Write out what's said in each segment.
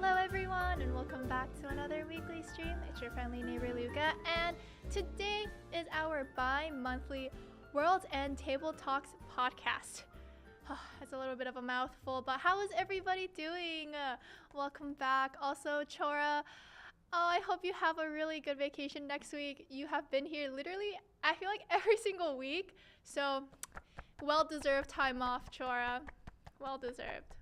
Hello everyone and welcome back to another weekly stream. It's your friendly neighbor Luka, and today is our bi-monthly World End Table Talks podcast. That's a little bit of a mouthful, but how is everybody doing? Welcome back. Also, Chora, I hope you have a really good vacation next week. You have been here literally, I feel like every single week, so well-deserved time off, Chora. Well-deserved.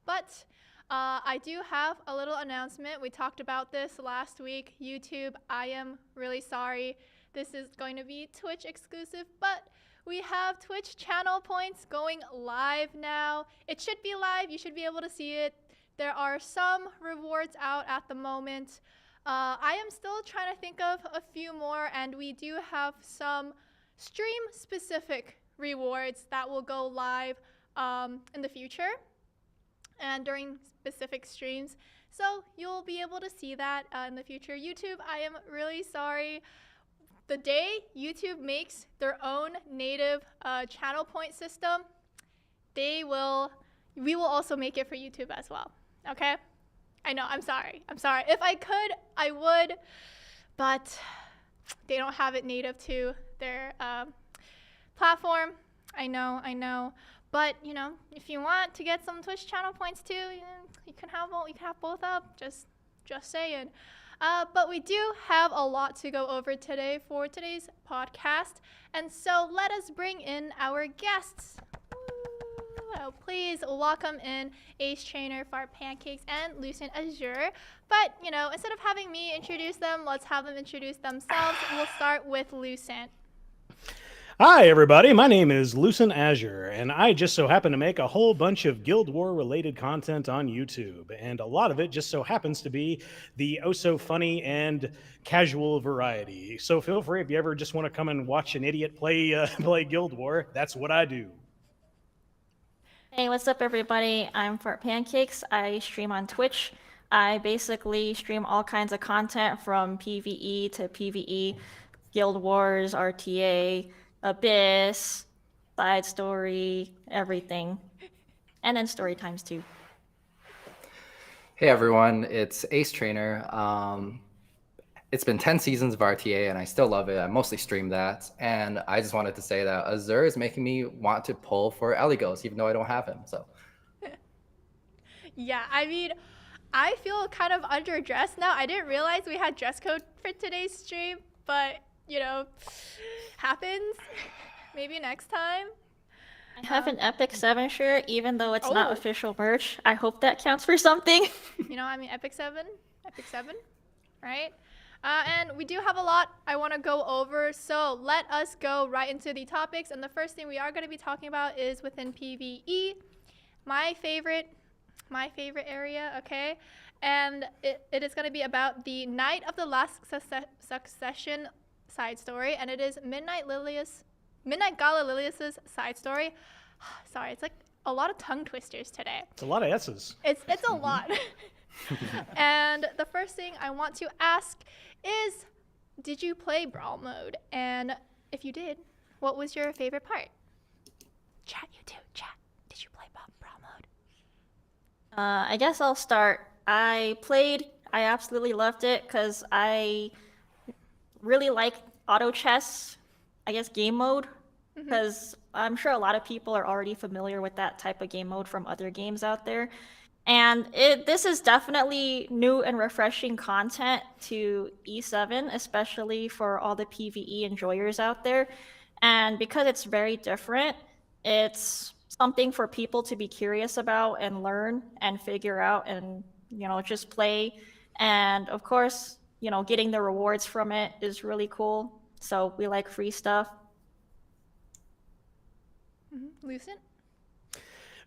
But I do have a little announcement. We talked about this last week. YouTube, I am really sorry. This is going to be Twitch exclusive, but we have Twitch channel points going live now. It should be live. You should be able to see it. There are some rewards out at the moment. I am still trying to think of a few more, and we do have some stream-specific rewards that will go live in the future and during specific streams. So you'll be able to see that in the future. YouTube, I am really sorry. The day YouTube makes their own native channel point system, we will also make it for YouTube as well. Okay? I know, I'm sorry. If I could, I would, but they don't have it native to their platform. I know. But, you know, if you want to get some Twitch channel points too, you can have both up, just saying. But we do have a lot to go over today for today's podcast. And so let us bring in our guests. Woo! Please welcome in AceTrainerE7, FartPancakes, and Lucent Azure. But, you know, instead of having me introduce them, let's have them introduce themselves. We'll start with Lucent. Hi everybody, my name is Lucent Azure, and I just so happen to make a whole bunch of Guild War related content on YouTube, and a lot of it just so happens to be the oh-so-funny and casual variety. So feel free, if you ever just want to come and watch an idiot play Guild War, that's what I do. Hey, what's up everybody? I'm FartPancakes. I stream on Twitch. I basically stream all kinds of content from PvE to PvE, Guild Wars, RTA, Abyss, side story, everything. And then story times too. Hey everyone, it's AceTrainerE. It's been 10 seasons of RTA and I still love it. I mostly stream that. And I just wanted to say that Azure is making me want to pull for Eligos, even though I don't have him. So. Yeah, I mean, I feel kind of underdressed now. I didn't realize we had dress code for today's stream, but you know, happens. Maybe next time. I have an Epic 7 shirt, even though it's not official merch. I hope that counts for something. You know, I mean, Epic 7, right? And we do have a lot I want to go over, so let us go right into the topics. And the first thing we are going to be talking about is within PvE, my favorite area, okay? And it is going to be about the Night of the Last Succession side story, and it is Midnight Gala Lilias' side story. Sorry, it's like a lot of tongue twisters today. It's a lot of S's. It's a lot. And the first thing I want to ask is, did you play Brawl mode? And if you did, what was your favorite part? Chat, you too. Chat. Did you play Brawl mode? I guess I'll start. I absolutely loved it because I really like auto chess, I guess, game mode, because I'm sure a lot of people are already familiar with that type of game mode from other games out there. And this is definitely new and refreshing content to E7, especially for all the PvE enjoyers out there. And because it's very different, it's something for people to be curious about and learn and figure out and, you know, just play. And of course, you know, getting the rewards from it is really cool. So we like free stuff. Lucent?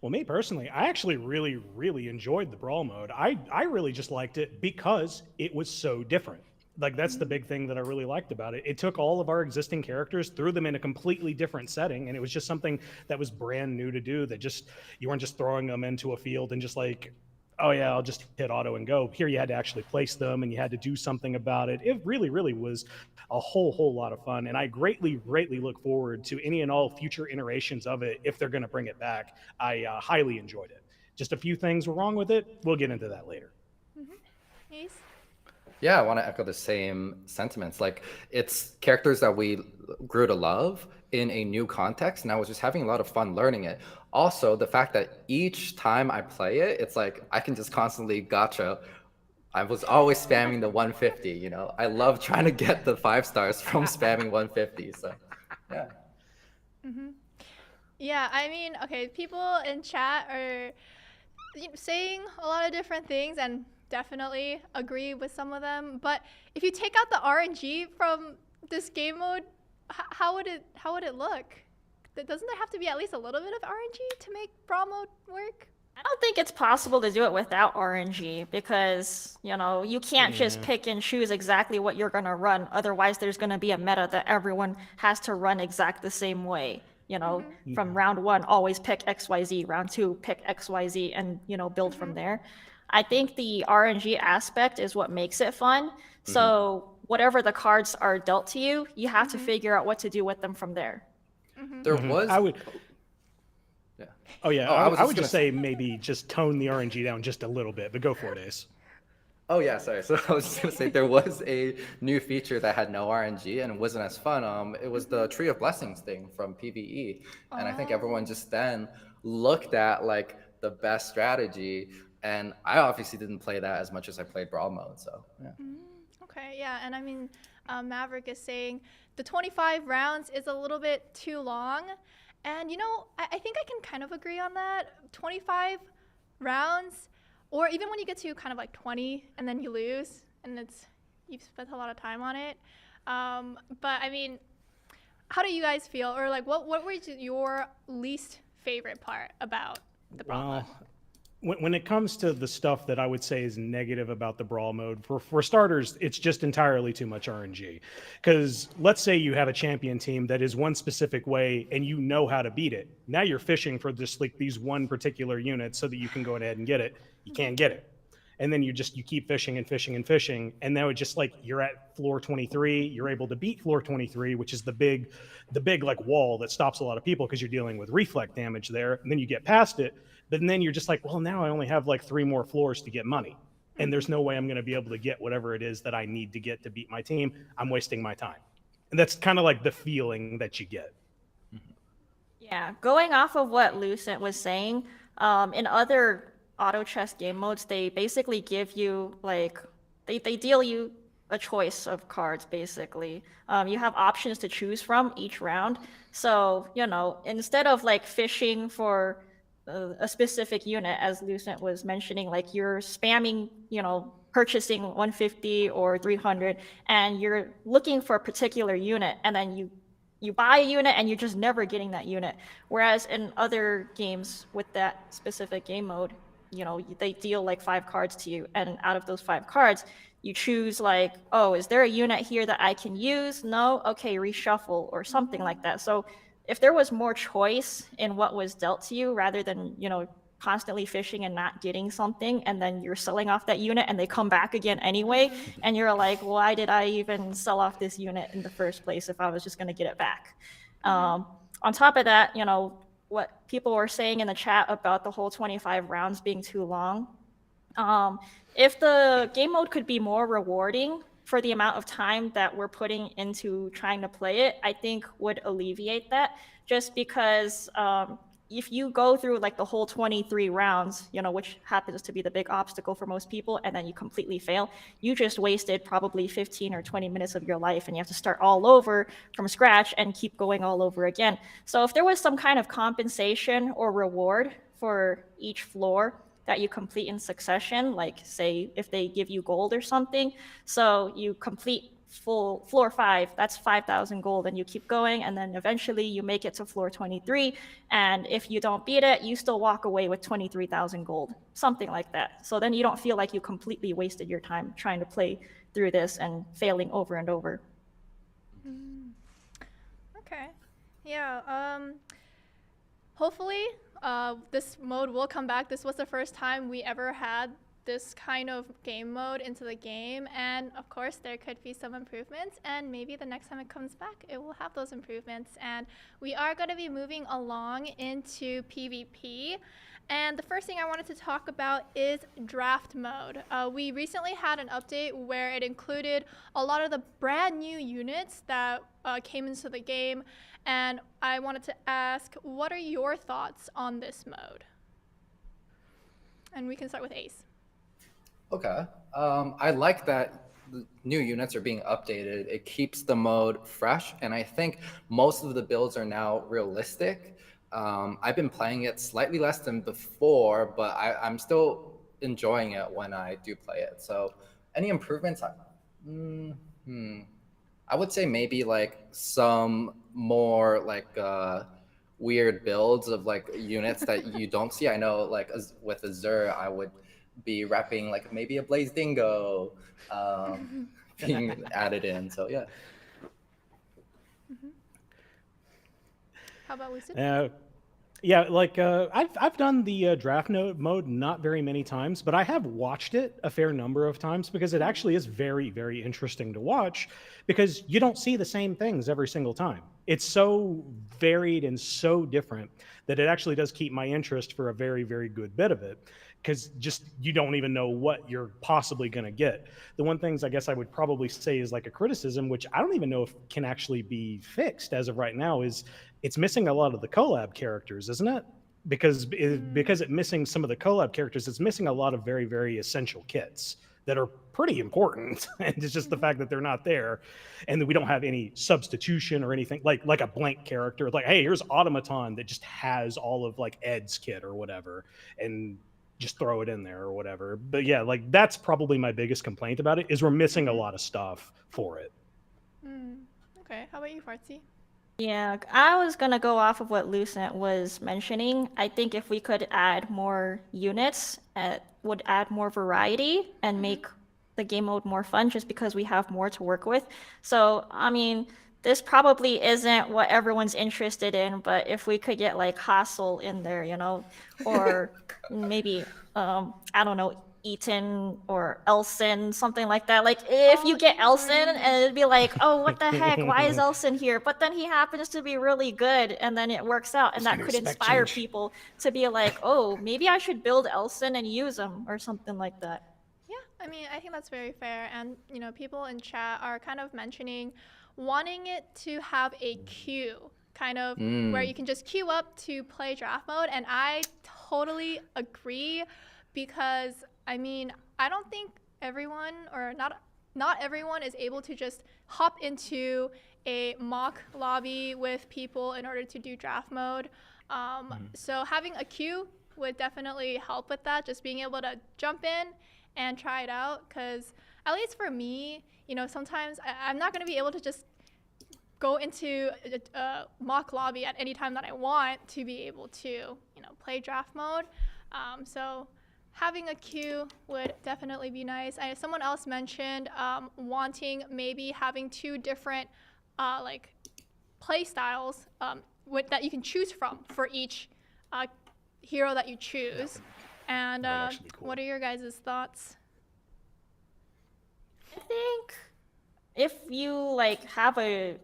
Well, me personally, I actually really enjoyed the Brawl mode. I really just liked it because it was so different. Like, that's the big thing that I really liked about it. It took all of our existing characters, threw them in a completely different setting, and it was just something that was brand new to do, that just, you weren't just throwing them into a field and just like, oh yeah, I'll just hit auto and go. Here you had to actually place them and you had to do something about it. It really was a whole lot of fun. And I greatly look forward to any and all future iterations of it if they're going to bring it back. I highly enjoyed it. Just a few things were wrong with it. We'll get into that later. Ace? Yeah, I want to echo the same sentiments. Like, it's characters that we grew to love in a new context, and I was just having a lot of fun learning it. Also, the fact that each time I play it, it's like I can just constantly gotcha. I was always spamming the 150, you know. I love trying to get the 5 stars from spamming 150. So, yeah. Yeah, I mean, okay, people in chat are saying a lot of different things and definitely agree with some of them. But if you take out the RNG from this game mode, how would it look? Doesn't there have to be at least a little bit of RNG to make Brawl mode work? I don't think it's possible to do it without RNG because, you can't just Yeah. pick and choose exactly what you're going to run. Otherwise, there's going to be a meta that everyone has to run exact the same way. From round 1, always pick XYZ, round 2, pick XYZ, and, build from there. I think the RNG aspect is what makes it fun. So whatever the cards are dealt to you, you have to figure out what to do with them from there. There was. I would. Yeah. Oh yeah, Oh, I would gonna just say maybe just tone the RNG down just a little bit, but go for it, Ace. Oh yeah, sorry. So I was just gonna say there was a new feature that had no RNG and it wasn't as fun. It was the Tree of Blessings thing from PvE, and I think everyone just then looked at like the best strategy. And I obviously didn't play that as much as I played Brawl mode. So yeah. Okay, yeah, and I mean, Maverick is saying the 25 rounds is a little bit too long. And I think I can kind of agree on that. 25 rounds, or even when you get to kind of like 20 and then you lose, and you've spent a lot of time on it. But I mean, how do you guys feel, or like what was your least favorite part about the Brawl mode? When it comes to the stuff that I would say is negative about the Brawl mode, for starters, it's just entirely too much RNG. Because let's say you have a champion team that is one specific way and you know how to beat it. Now you're fishing for just like these one particular unit so that you can go ahead and get it. You can't get it. And then you keep fishing and fishing and fishing. And now it's just like you're at floor 23, you're able to beat floor 23, which is the big like wall that stops a lot of people because you're dealing with reflect damage there. And then you get past it. But then you're just like, well, now I only have like 3 more floors to get money. And there's no way I'm going to be able to get whatever it is that I need to get to beat my team. I'm wasting my time. And that's kind of like the feeling that you get. Yeah, going off of what Lucent was saying, in other auto chess game modes, they basically give you like, they deal you a choice of cards, basically. You have options to choose from each round. So, instead of like fishing for a specific unit, as Lucent was mentioning, like you're spamming, purchasing 150 or 300, and you're looking for a particular unit, and then you buy a unit and you're just never getting that unit. Whereas in other games with that specific game mode, they deal like 5 cards to you, and out of those 5 cards, you choose like, oh, is there a unit here that I can use? No? Okay, reshuffle or something like that. So if there was more choice in what was dealt to you rather than, constantly fishing and not getting something, and then you're selling off that unit and they come back again anyway, and you're like, why did I even sell off this unit in the first place if I was just going to get it back? On top of that, what people were saying in the chat about the whole 25 rounds being too long, if the game mode could be more rewarding for the amount of time that we're putting into trying to play it, I think would alleviate that. Just because if you go through like the whole 23 rounds, which happens to be the big obstacle for most people, and then you completely fail, you just wasted probably 15 or 20 minutes of your life, and you have to start all over from scratch and keep going all over again. So if there was some kind of compensation or reward for each floor that you complete in succession, like say if they give you gold or something, so you complete full floor 5, that's 5,000 gold, and you keep going, and then eventually you make it to floor 23, and if you don't beat it, you still walk away with 23,000 gold, something like that. So then you don't feel like you completely wasted your time trying to play through this and failing over and over. Okay, yeah. Hopefully this mode will come back. This was the first time we ever had this kind of game mode into the game, and of course there could be some improvements, and maybe the next time it comes back it will have those improvements. And we are going to be moving along into PvP, and the first thing I wanted to talk about is draft mode. We recently had an update where it included a lot of the brand new units that came into the game, and I wanted to ask, what are your thoughts on this mode? And we can start with Ace. Okay. I like that the new units are being updated. It keeps the mode fresh, and I think most of the builds are now realistic. I've been playing it slightly less than before, but I'm still enjoying it when I do play it. So any improvements? I would say maybe like some more like weird builds of like units that you don't see. I know like with Azure, I would be repping like maybe a Blaze Dingo being added in. So yeah. How about Lucent? Yeah, like I've done the draft mode not very many times, but I have watched it a fair number of times because it actually is very, very interesting to watch because you don't see the same things every single time. It's so varied and so different that it actually does keep my interest for a very, very good bit of it because just you don't even know what you're possibly going to get. The one things I guess I would probably say is like a criticism, which I don't even know if can actually be fixed as of right now, is it's missing a lot of the collab characters, isn't it? Because it's missing some of the collab characters, it's missing a lot of very, very essential kits that are pretty important. And it's just the fact that they're not there and that we don't have any substitution or anything like a blank character. Like, hey, here's Automaton that just has all of like Ed's kit or whatever, and just throw it in there or whatever. But yeah, like that's probably my biggest complaint about it is we're missing a lot of stuff for it. Okay, how about you, Fartsy? Yeah, I was gonna go off of what Lucent was mentioning. I think if we could add more units, it would add more variety and make the game mode more fun just because we have more to work with. So, I mean, this probably isn't what everyone's interested in, but if we could get like Hassel in there, you know, or maybe, I don't know, Eaton or Elson, something like that. Like if you get Elson and it'd be like, oh, what the heck? Why is Elson here? But then he happens to be really good and then it works out. And that could inspire people to be like, oh, maybe I should build Elson and use him or something like that. Yeah, I mean, I think that's very fair. And, you know, people in chat are kind of mentioning wanting it to have a queue, kind of where you can just queue up to play draft mode. And I totally agree because I mean, I don't think everyone or not everyone is able to just hop into a mock lobby with people in order to do draft mode. So having a queue would definitely help with that, just being able to jump in and try it out. Because at least for me, you know, sometimes I'm not going to be able to just go into a mock lobby at any time that I want to be able to, you know, play draft mode. So having a queue would definitely be nice. Someone else mentioned wanting maybe having two different like play styles that you can choose from for each hero that you choose. And cool. What are your guys' thoughts? I think if you like have a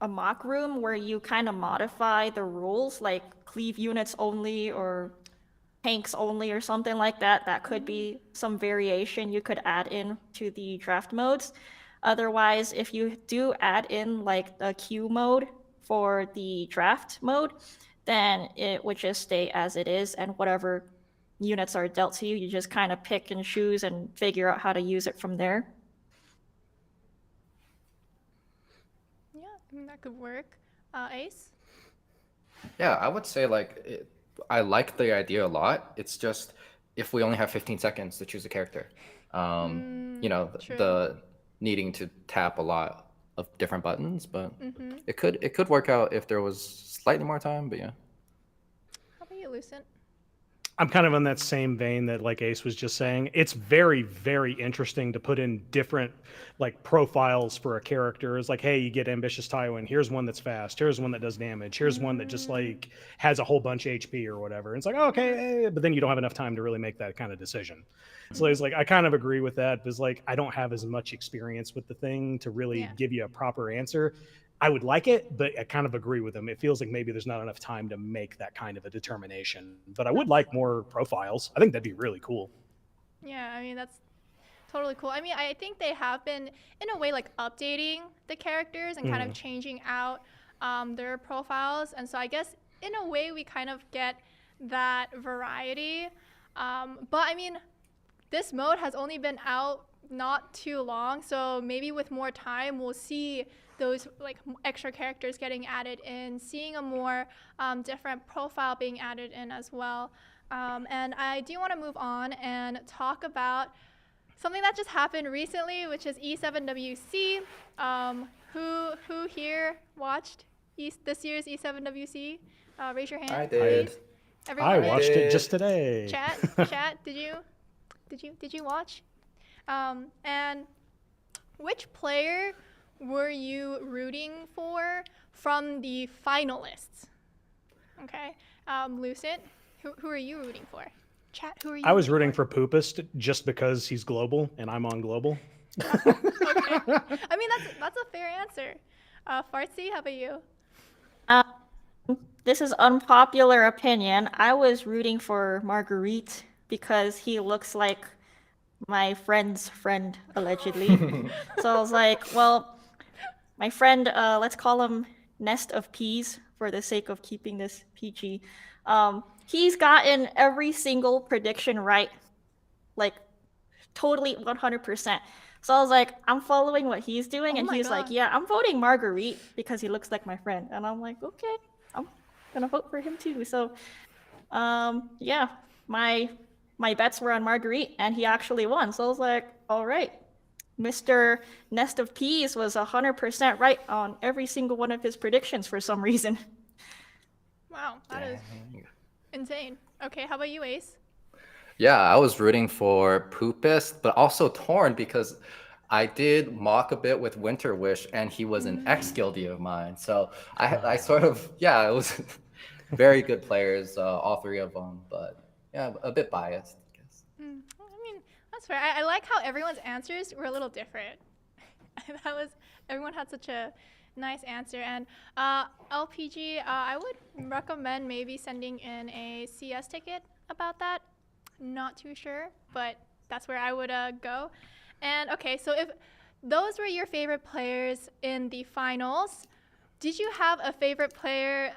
mock room where you kind of modify the rules, like cleave units only or tanks only or something like that, that could be some variation you could add in to the draft modes. Otherwise, if you do add in like a queue mode for the draft mode, then it would just stay as it is, and whatever units are dealt to you, you just kind of pick and choose and figure out how to use it from there. Yeah, I mean, that could work. Ace? Yeah, I would say like I like the idea a lot. It's just if we only have 15 seconds to choose a character, you know, the needing to tap a lot of different buttons, but it could work out if there was slightly more time. But yeah. How about you, Lucent? I'm kind of on that same vein that like Ace was just saying. It's very, very interesting to put in different like profiles for a character. It's like, hey, you get ambitious Tywin. Here's one that's fast. Here's one that does damage. Here's one that just like has a whole bunch of HP or whatever. And it's like, okay, but then you don't have enough time to really make that kind of decision. So it's like I kind of agree with that because like I don't have as much experience with the thing to really give you a proper answer. I would like it, but I kind of agree with him. It feels like maybe there's not enough time to make that kind of a determination. But I would like more profiles. I think that'd be really cool. Yeah, I mean, that's totally cool. I mean, I think they have been, in a way, like updating the characters and kind of changing out their profiles. And so I guess, in a way, we kind of get that variety. But I mean, this mode has only been out not too long. So maybe with more time, we'll see those like extra characters getting added in, seeing a more different profile being added in as well. And I do want to move on and talk about something that just happened recently, which is E7WC. Who here watched this year's E7WC? Raise your hand. I did. Please. Everyone, I right? watched it just today. Chat, did you watch? And which player were you rooting for from the finalists? Okay, Lucent, who are you rooting for? Chat, who are you? I was rooting for Poopist just because he's global and I'm on global. Okay, I mean that's a fair answer. Fartsy, how about you? This is unpopular opinion. I was rooting for Marguerite because he looks like my friend's friend, allegedly. So I was like, well, my friend, let's call him Nest of Peas for the sake of keeping this PG. He's gotten every single prediction right, like totally 100%. So I was like, I'm following what he's doing, and he's like, yeah, I'm voting Marguerite because he looks like my friend. And I'm like, okay, I'm gonna vote for him too. So, yeah, my bets were on Marguerite, and he actually won. So I was like, all right. Mr. Nest of Peas was 100% right on every single one of his predictions for some reason. Wow, that is insane. Okay, how about you, Ace? Yeah, I was rooting for Poopist, but also torn because I did mock a bit with Winter Wish, and he was an ex-guildie of mine. So I sort of, yeah, it was very good players, all three of them, but yeah, a bit biased, I guess. I mean, that's fair. I like how everyone's answers were a little different. Everyone had such a nice answer. And LPG, I would recommend maybe sending in a CS ticket about that. Not too sure, but that's where I would go. And okay, so if those were your favorite players in the finals, did you have a favorite player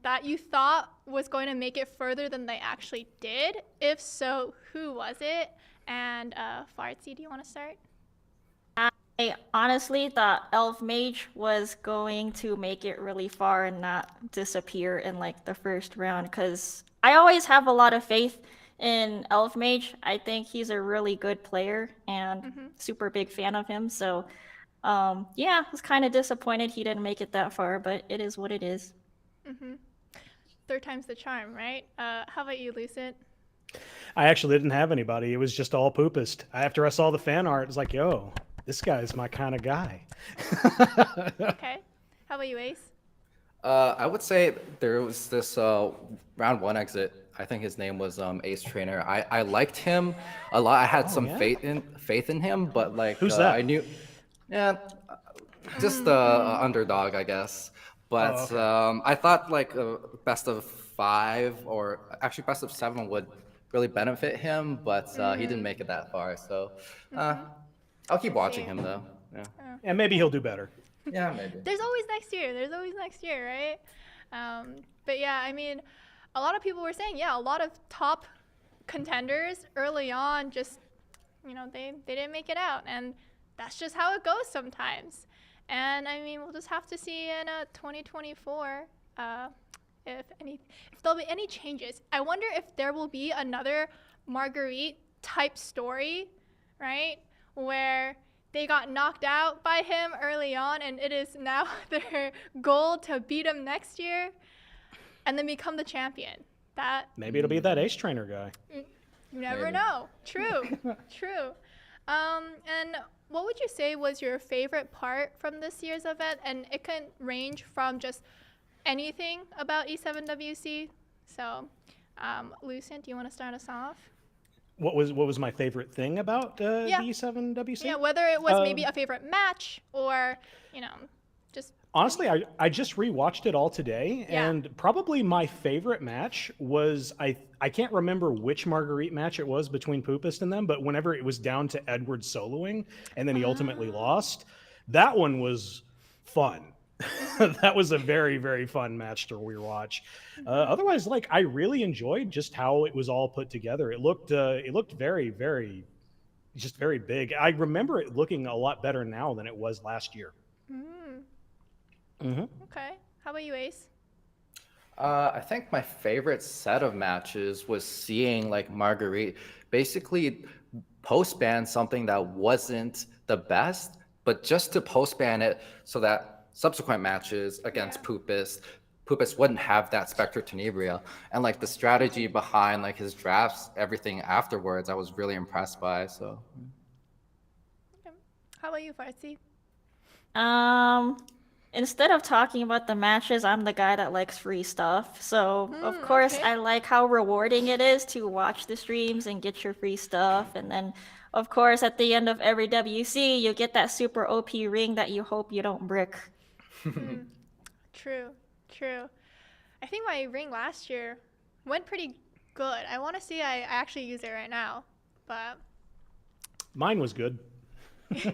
that you thought was going to make it further than they actually did? If so, who was it? And Fartsy, do you want to start? I honestly thought Elf Mage was going to make it really far and not disappear in like the first round, because I always have a lot of faith in Elf Mage. I think he's a really good player and super big fan of him. So yeah, I was kind of disappointed he didn't make it that far, but it is what it is. Third time's the charm, right? How about you, Lucent? I actually didn't have anybody. It was just all Poopist. After I saw the fan art, it was like, yo, this guy's my kind of guy. Okay. How about you, Ace? I would say there was this round one exit. I think his name was AceTrainerE. I liked him a lot. I had some faith in him, but like who's that? I knew, yeah, just the underdog, I guess. But I thought like best of 5 or actually best of 7 would really benefit him, but he didn't make it that far. So I'll keep watching him though. Yeah. And maybe he'll do better. Yeah, maybe. There's always next year. There's always next year, right? But yeah, I mean, a lot of people were saying, yeah, a lot of top contenders early on just, you know, they didn't make it out. And that's just how it goes sometimes. And I mean, we'll just have to see in 2024 if there'll be any changes. I wonder if there will be another Marguerite type story, right? Where they got knocked out by him early on, and it is now their goal to beat him next year and then become the champion. That Maybe it'll be that Ace Trainer guy. you never Maybe. know. True, true. And what would you say was your favorite part from this year's event? And it can range from just anything about E7WC. So, Lucent, do you want to start us off? What was my favorite thing about Yeah. the E7WC? Yeah, whether it was maybe a favorite match or, just Honestly, I just rewatched it all today, Yeah. and probably my favorite match was I can't remember which Marguerite match it was between Poopist and them, but whenever it was down to Edward soloing and then he ultimately lost, that one was fun. That was a very, very fun match to rewatch. Otherwise, like I really enjoyed just how it was all put together. It looked very, very, just very big. I remember it looking a lot better now than it was last year. Okay. How about you, Ace? I think my favorite set of matches was seeing like Marguerite basically post ban something that wasn't the best, but just to post ban it so that subsequent matches against Poopist wouldn't have that Spectre Tenebria. And like the strategy behind like his drafts, everything afterwards, I was really impressed by. So Okay. How about you, Farsi? Instead of talking about the matches, I'm the guy that likes free stuff. So, of course, okay. I like how rewarding it is to watch the streams and get your free stuff. And then, of course, at the end of every WC, you get that super OP ring that you hope you don't brick. True, true. I think my ring last year went pretty good. I want to see I actually use it right now, but Mine was good. do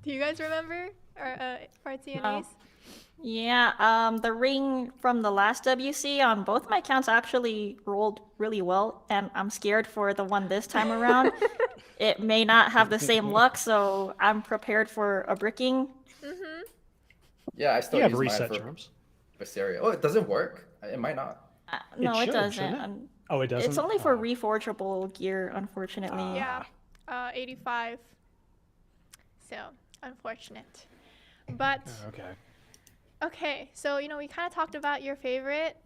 you guys remember? Or Farsi and Ace? Yeah, the ring from the last WC on both my accounts actually rolled really well, and I'm scared for the one this time around. It may not have the same luck, so I'm prepared for a bricking. yeah, I still You have use mine reset for charms. Viseria. Oh, it doesn't work. It might not. No, it should, doesn't. shouldn't it? Oh, it doesn't? It's only for Oh. reforgeable gear, unfortunately. Yeah, 85. So, unfortunate. But, Okay. okay, so, we kind of talked about your favorite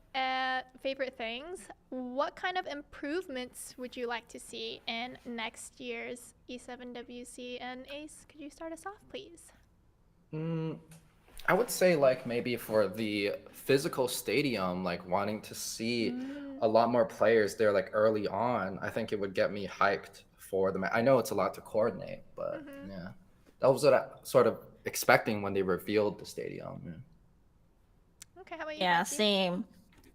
things. What kind of improvements would you like to see in next year's E7WC? And Ace, could you start us off, please? I would say like maybe for the physical stadium, like wanting to see a lot more players there like early on, I think it would get me hyped for the match. I know it's a lot to coordinate, but yeah, that was what I sort of expecting when they revealed the stadium. Yeah. Okay, how about you? Yeah, Farsi? same.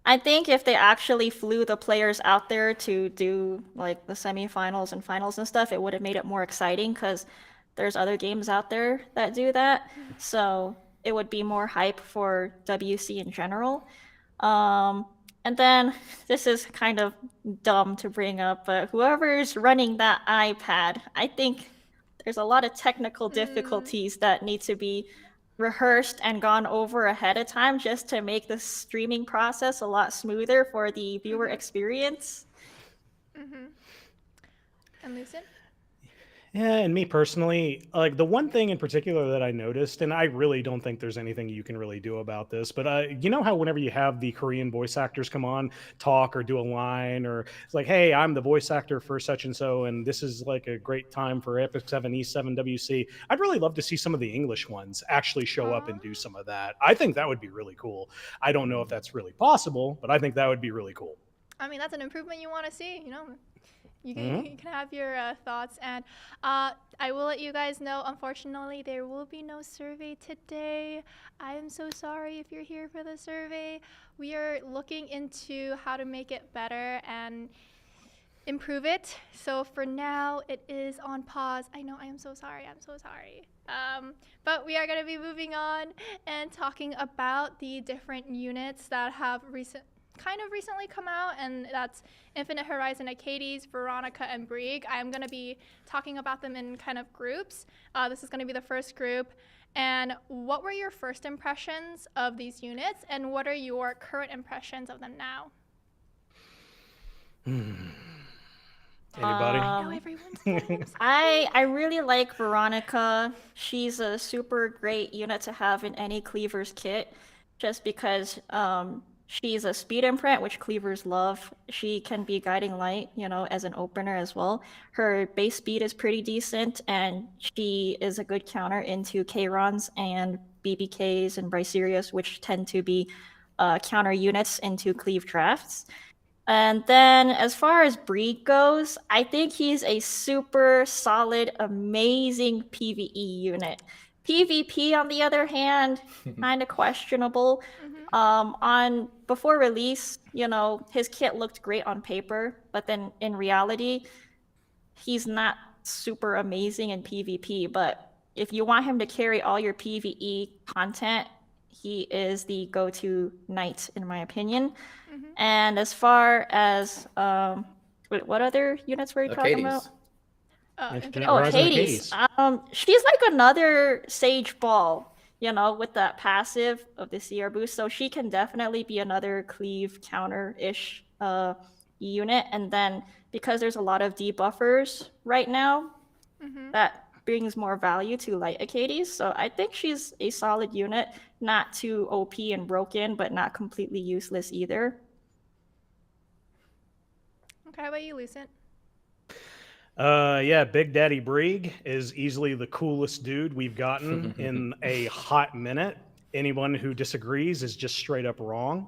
I think if they actually flew the players out there to do like the semifinals and finals and stuff, it would have made it more exciting because there's other games out there that do that. So it would be more hype for WC in general. And then this is kind of dumb to bring up, but whoever's running that iPad, I think there's a lot of technical difficulties that need to be rehearsed and gone over ahead of time just to make the streaming process a lot smoother for the viewer experience. And Lucent? Yeah, and me personally, like the one thing in particular that I noticed, and I really don't think there's anything you can really do about this, but you know how whenever you have the Korean voice actors come on, talk or do a line, or it's like, hey, I'm the voice actor for such and so, and this is like a great time for Epic 7 E7 WC. I'd really love to see some of the English ones actually show up and do some of that. I think that would be really cool. I don't know if that's really possible, but I think that would be really cool. I mean, that's an improvement you want to see, You can have your thoughts, and I will let you guys know, unfortunately, there will be no survey today. I am so sorry if you're here for the survey. We are looking into how to make it better and improve it. So for now, it is on pause. I know, I am so sorry. I'm so sorry. But we are going to be moving on and talking about the different units that have recently come out, and that's Infinite Horizon Acades, Veronica, and Brieg. I'm going to be talking about them in kind of groups. This is going to be the first group. And what were your first impressions of these units, and what are your current impressions of them now? Anybody? I know everyone's names. I really like Veronica. She's a super great unit to have in any cleaver's kit, just because She's a speed imprint, which cleavers love. She can be guiding light, as an opener as well. Her base speed is pretty decent, and she is a good counter into K-Rons and BBKs and Bryserius, which tend to be counter units into cleave drafts. And then as far as Breed goes, I think he's a super solid, amazing PvE unit. PvP, on the other hand, kind of questionable. On before release, his kit looked great on paper, but then in reality, he's not super amazing in PvP. But if you want him to carry all your PvE content, he is the go-to knight, in my opinion. And as far as wait, what other units were you talking about? Infinite Oh, Horizon Hades. She's like another Sage Ball, with that passive of the CR boost. So she can definitely be another cleave counter-ish unit. And then because there's a lot of debuffers right now, that brings more value to light Acades. So I think she's a solid unit, not too OP and broken, but not completely useless either. Okay, how about you, Lucent? Yeah, Big Daddy Brieg is easily the coolest dude we've gotten in a hot minute. Anyone who disagrees is just straight up wrong.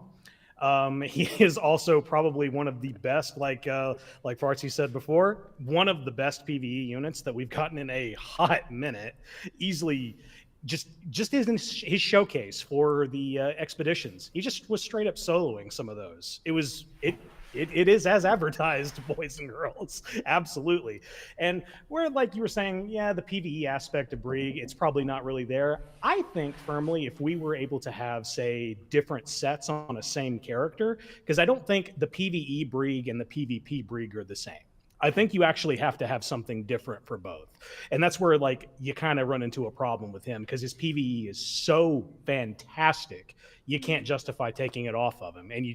He is also probably one of the best, like Fartsy said before, one of the best PvE units that we've gotten in a hot minute. Easily, just in his showcase for the expeditions, he just was straight up soloing some of those. It is as advertised, boys and girls. Absolutely. And where, like you were saying, yeah, the PvE aspect of Brieg, it's probably not really there. I think firmly if we were able to have, say, different sets on a same character, because I don't think the PvE Brieg and the PvP Brieg are the same. I think you actually have to have something different for both. And that's where like you kind of run into a problem with him because his PvE is so fantastic. You can't justify taking it off of him. And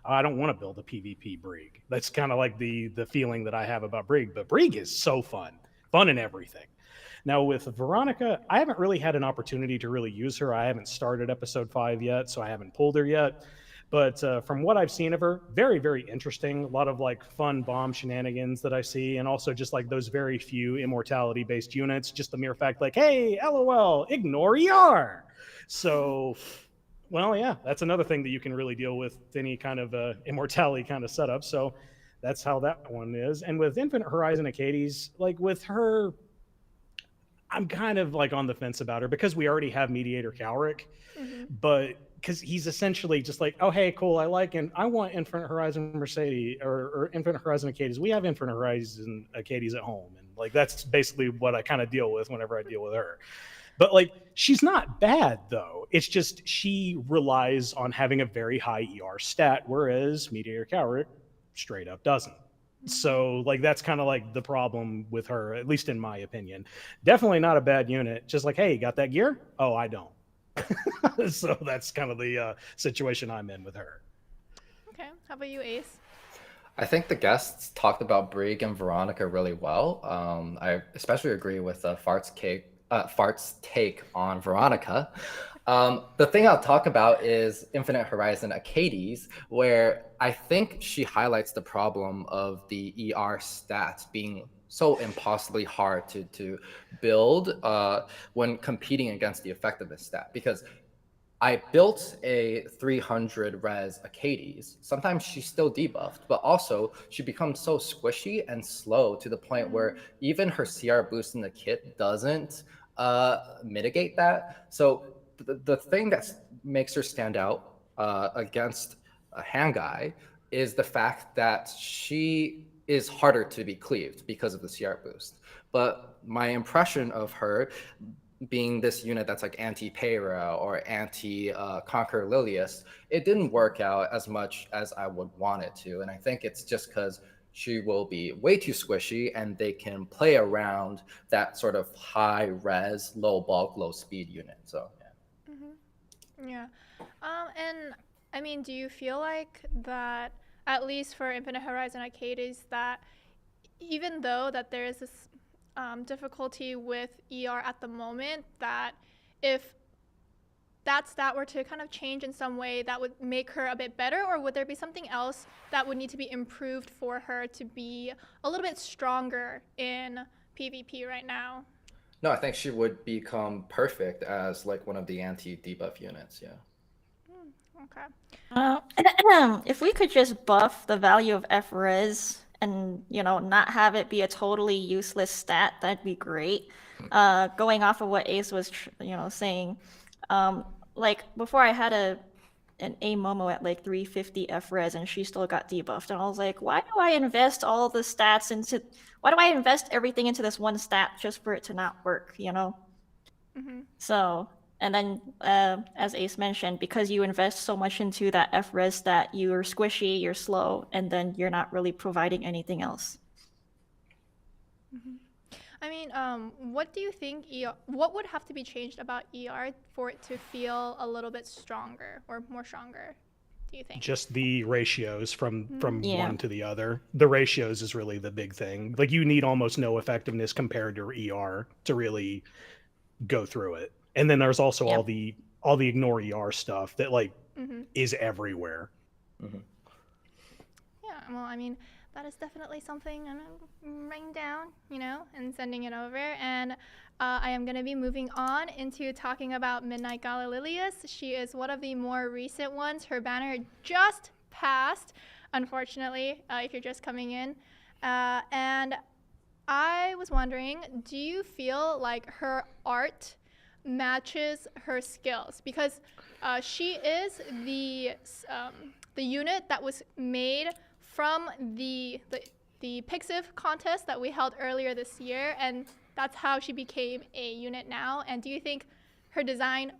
I don't want to build a PvP Brieg. That's kind of like the feeling that I have about Brieg. But Brieg is so fun in everything. Now with Veronica, I haven't really had an opportunity to really use her. I haven't started episode 5 yet, so I haven't pulled her yet. But from what I've seen of her, very, very interesting. A lot of like fun bomb shenanigans that I see, and also just like those very few immortality-based units. Just the mere fact, like, hey, LOL, ignore ER. So, well, yeah, that's another thing that you can really deal with any kind of immortality kind of setup. So that's how that one is. And with Infinite Horizon Acades, like with her, I'm kind of like on the fence about her because we already have Mediator Calric, but because he's essentially just like, oh, hey, cool, I want Infinite Horizon Mercedes or Infinite Horizon Acades. We have Infinite Horizon Acades at home. And like, that's basically what I kind of deal with whenever I deal with her. But like, she's not bad though. It's just, she relies on having a very high ER stat, whereas Mediator Calric straight up doesn't. So like, that's kind of like the problem with her, at least in my opinion. Definitely not a bad unit. Just like, hey, you got that gear? Oh, I don't. So that's kind of the situation I'm in with her. Okay, how about you, Ace? I think the guests talked about Brieg and Veronica really well. I especially agree with Fart's take on Veronica. The thing I'll talk about is Infinite Horizon Acades, where I think she highlights the problem of the ER stats being so impossibly hard to build when competing against the effectiveness stat. Because I built a 300 res Acades. Sometimes she's still debuffed, but also she becomes so squishy and slow to the point where even her CR boost in the kit doesn't mitigate that. So the thing that makes her stand out against a hand guy is the fact that she is harder to be cleaved because of the CR boost. But my impression of her being this unit that's like anti-Payra or anti-Conquer Lilias, it didn't work out as much as I would want it to. And I think it's just because she will be way too squishy and they can play around that sort of high res, low bulk, low speed unit. So, yeah. Yeah. And I mean, do you feel like that, at least for Infinite Horizon Acades, that even though that there is this difficulty with ER at the moment, that if that stat were to kind of change in some way that would make her a bit better, or would there be something else that would need to be improved for her to be a little bit stronger in PvP right now? No, I think she would become perfect as like one of the anti-debuff units. Yeah. Okay. If we could just buff the value of FRes and, not have it be a totally useless stat, that'd be great. Going off of what Ace was, saying, like before I had an A Momo at like 350 FRes and she still got debuffed, and I was like, why do I invest all the stats into? Why do I invest everything into this one stat just for it to not work? Mm-hmm. So. And then, as Ace mentioned, because you invest so much into that FRes stat, you're squishy, you're slow, and then you're not really providing anything else. Mm-hmm. I mean, what do you think what would have to be changed about ER for it to feel a little bit stronger or more stronger, do you think? Just the ratios from Yeah. one to the other. The ratios is really the big thing. Like you need almost no effectiveness compared to ER to really go through it. And then there's also Yep. all the ignore ER stuff that like Mm-hmm. is everywhere. Mhm. Yeah, well, I mean, that is definitely something I'm writing down, and sending it over. And I am going to be moving on into talking about Midnight Gala Lilias. She is one of the more recent ones. Her banner just passed, unfortunately, if you're just coming in. And I was wondering, do you feel like her art matches her skills? Because she is the unit that was made from the Pixiv contest that we held earlier this year, and that's how she became a unit now. And do you think her design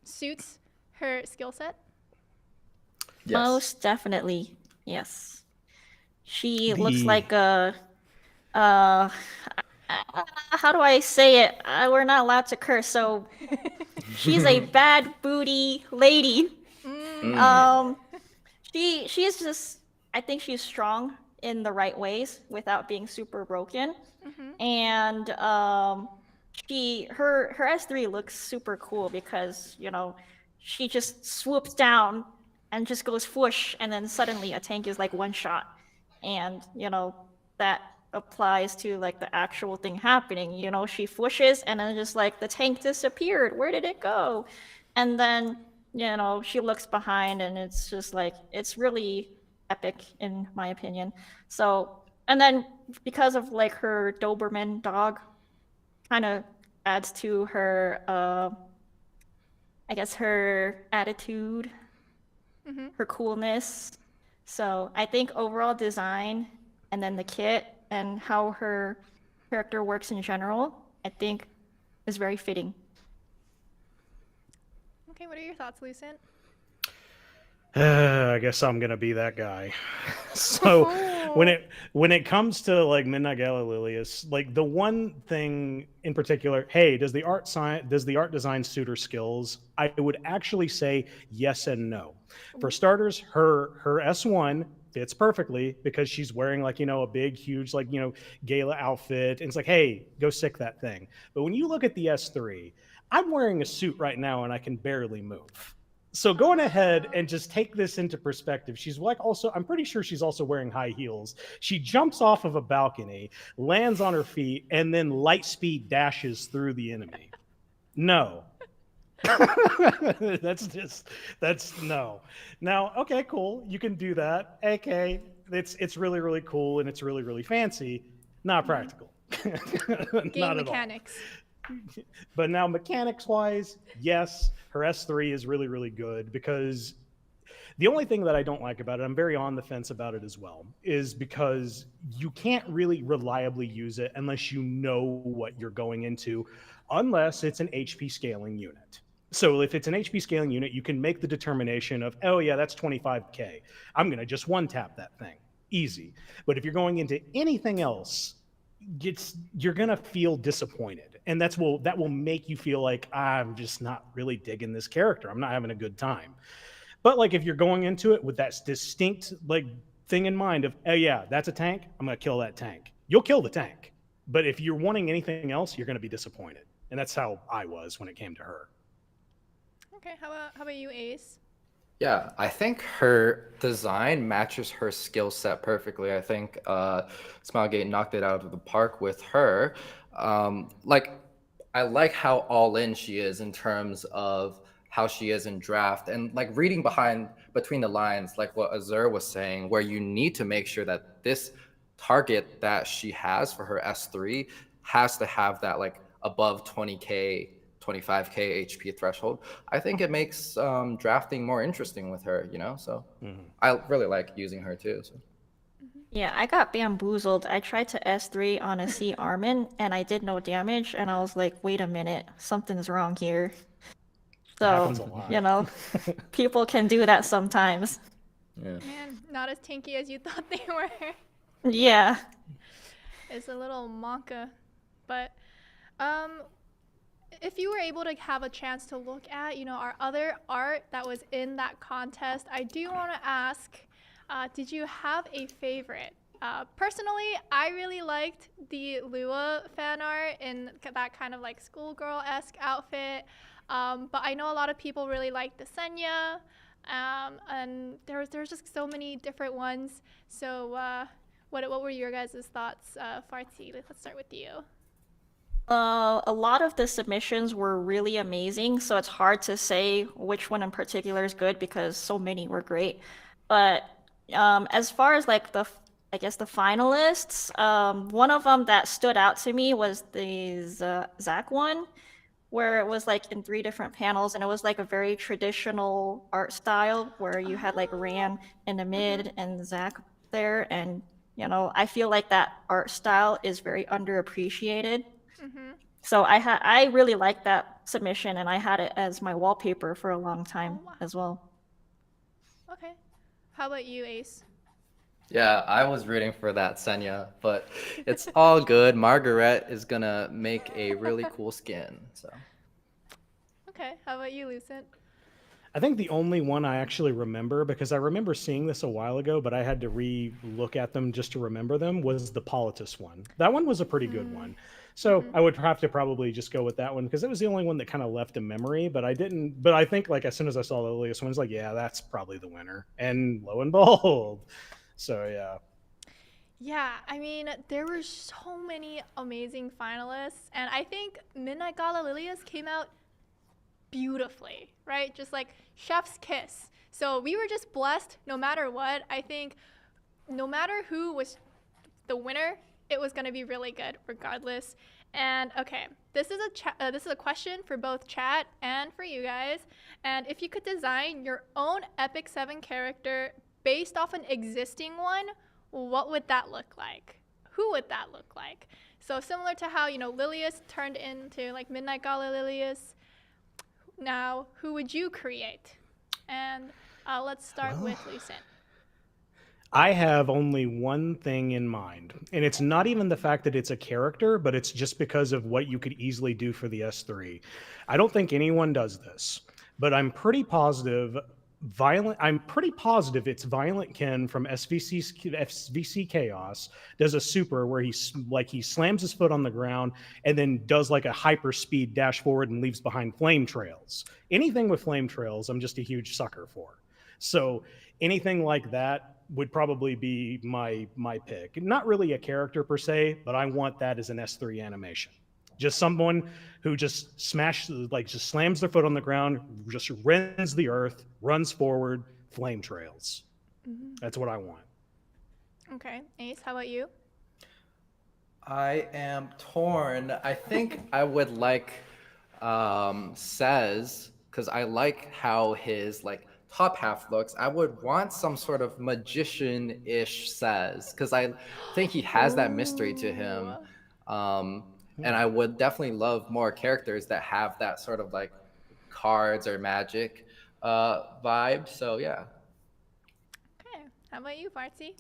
suits her skill set? Yes. Most definitely, yes. She looks The- like a, how do I say it? We're not allowed to curse, so she's a bad booty lady. She's just, I think she's strong in the right ways without being super broken. Mm-hmm. And her S3 looks super cool because, she just swoops down and just goes whoosh, and then suddenly a tank is like one shot. And, that applies to like the actual thing happening. She whooshes and then just like the tank disappeared. Where did it go? And then, she looks behind and it's just like, it's really epic in my opinion. So, and then because of like her Doberman dog kind of adds to her, I guess her attitude, Mm-hmm. her coolness. So I think overall design and then the kit and how her character works in general, I think is very fitting. Okay, what are your thoughts, Lucent? I guess I'm gonna be that guy. So when it comes to like Midnight Gala Lilias, like the one thing in particular, hey, does the art design suit her skills? I would actually say yes and no. For starters, her S1 fits perfectly because she's wearing like a big huge like gala outfit, and it's like, hey, go sick that thing. But when you look at the S3, I'm wearing a suit right now and I can barely move. So going ahead and just take this into perspective, she's like also, I'm pretty sure she's also wearing high heels. She jumps off of a balcony, lands on her feet, and then light speed dashes through the enemy. No. that's no. Now, okay, cool. You can do that. Okay. It's really, really cool and it's really, really fancy. Not practical. Game Not at all. mechanics. But now mechanics wise, yes, her S3 is really, really good because the only thing that I don't like about it, I'm very on the fence about it as well, is because you can't really reliably use it unless you know what you're going into, unless it's an HP scaling unit. So if it's an HP scaling unit, you can make the determination of, oh yeah, that's 25K. I'm going to just one tap that thing. Easy. But if you're going into anything else, you're going to feel disappointed. And that will make you feel like, I'm just not really digging this character. I'm not having a good time. But like if you're going into it with that distinct like thing in mind of, oh yeah, that's a tank, I'm going to kill that tank. You'll kill the tank. But if you're wanting anything else, you're going to be disappointed. And that's how I was when it came to her. Okay, how about you, Ace? Yeah, I think her design matches her skill set perfectly. I think Smilegate knocked it out of the park with her. Like, I like how all in she is in terms of how she is in draft, and like reading behind between the lines, like what Azure was saying, where you need to make sure that this target that she has for her S3 has to have that like above 20k 25k HP threshold. I think it makes drafting more interesting with her, you know? So I really like using her too. So. Yeah, I got bamboozled. I tried to S3 on a C Armin and I did no damage, and I was like, wait a minute, something's wrong here. It happens So, a lot. you know, people can do that sometimes. Yeah. Man, not as tanky as you thought they were. Yeah. It's a little monka. But if you were able to have a chance to look at, our other art that was in that contest, I do want to ask, did you have a favorite? Personally, I really liked the Lua fan art in that kind of like schoolgirl-esque outfit. But I know a lot of people really liked the Senya. And there's just so many different ones. So what were your guys' thoughts, Farty? Let's start with you. A lot of the submissions were really amazing, so it's hard to say which one in particular is good because so many were great. But as far as like I guess the finalists, one of them that stood out to me was the Zach one, where it was like in 3 different panels, and it was like a very traditional art style where you had like Ram in the mid and Zach there, and I feel like that art style is very underappreciated. So I really liked that submission, and I had it as my wallpaper for a long time as well. Okay. How about you, Ace? Yeah, I was rooting for that Senya, but it's all good. Margaret is gonna make a really cool skin. So. Okay. How about you, Lucent? I think the only one I actually remember, because I remember seeing this a while ago, but I had to re-look at them just to remember them, was the Politis one. That one was a pretty good one. So I would have to probably just go with that one because it was the only one that kind of left a memory, but I think like as soon as I saw the Lilias one, I was like, yeah, that's probably the winner. And lo and behold. So yeah. Yeah, I mean, there were so many amazing finalists, and I think Midnight Gala Lilias came out beautifully, right? Just like chef's kiss. So we were just blessed no matter what. I think no matter who was the winner, it was going to be really good regardless. And okay, this is a question for both chat and for you guys. And if you could design your own Epic 7 character based off an existing one, what would that look like? Who would that look like? So similar to how, Lilias turned into like Midnight Gala Lilias. Now, who would you create? And let's start with Lucent. I have only one thing in mind, and it's not even the fact that it's a character, but it's just because of what you could easily do for the S3. I don't think anyone does this, but I'm pretty positive it's Violent Ken from SVC Chaos does a super where he slams his foot on the ground and then does like a hyper speed dash forward and leaves behind flame trails. Anything with flame trails, I'm just a huge sucker for. So anything like that would probably be my pick. Not really a character per se, but I want that as an S3 animation. Just someone who just slams their foot on the ground, just rends the earth, runs forward, flame trails. That's what I want. Okay, Ace, how about you? I am torn. I think I would like Says, because I like how his like top half looks. I would want some sort of magician-ish Says, because I think he has that mystery to him. And I would definitely love more characters that have that sort of like cards or magic vibe. So yeah. Okay, how about you, Fartsy?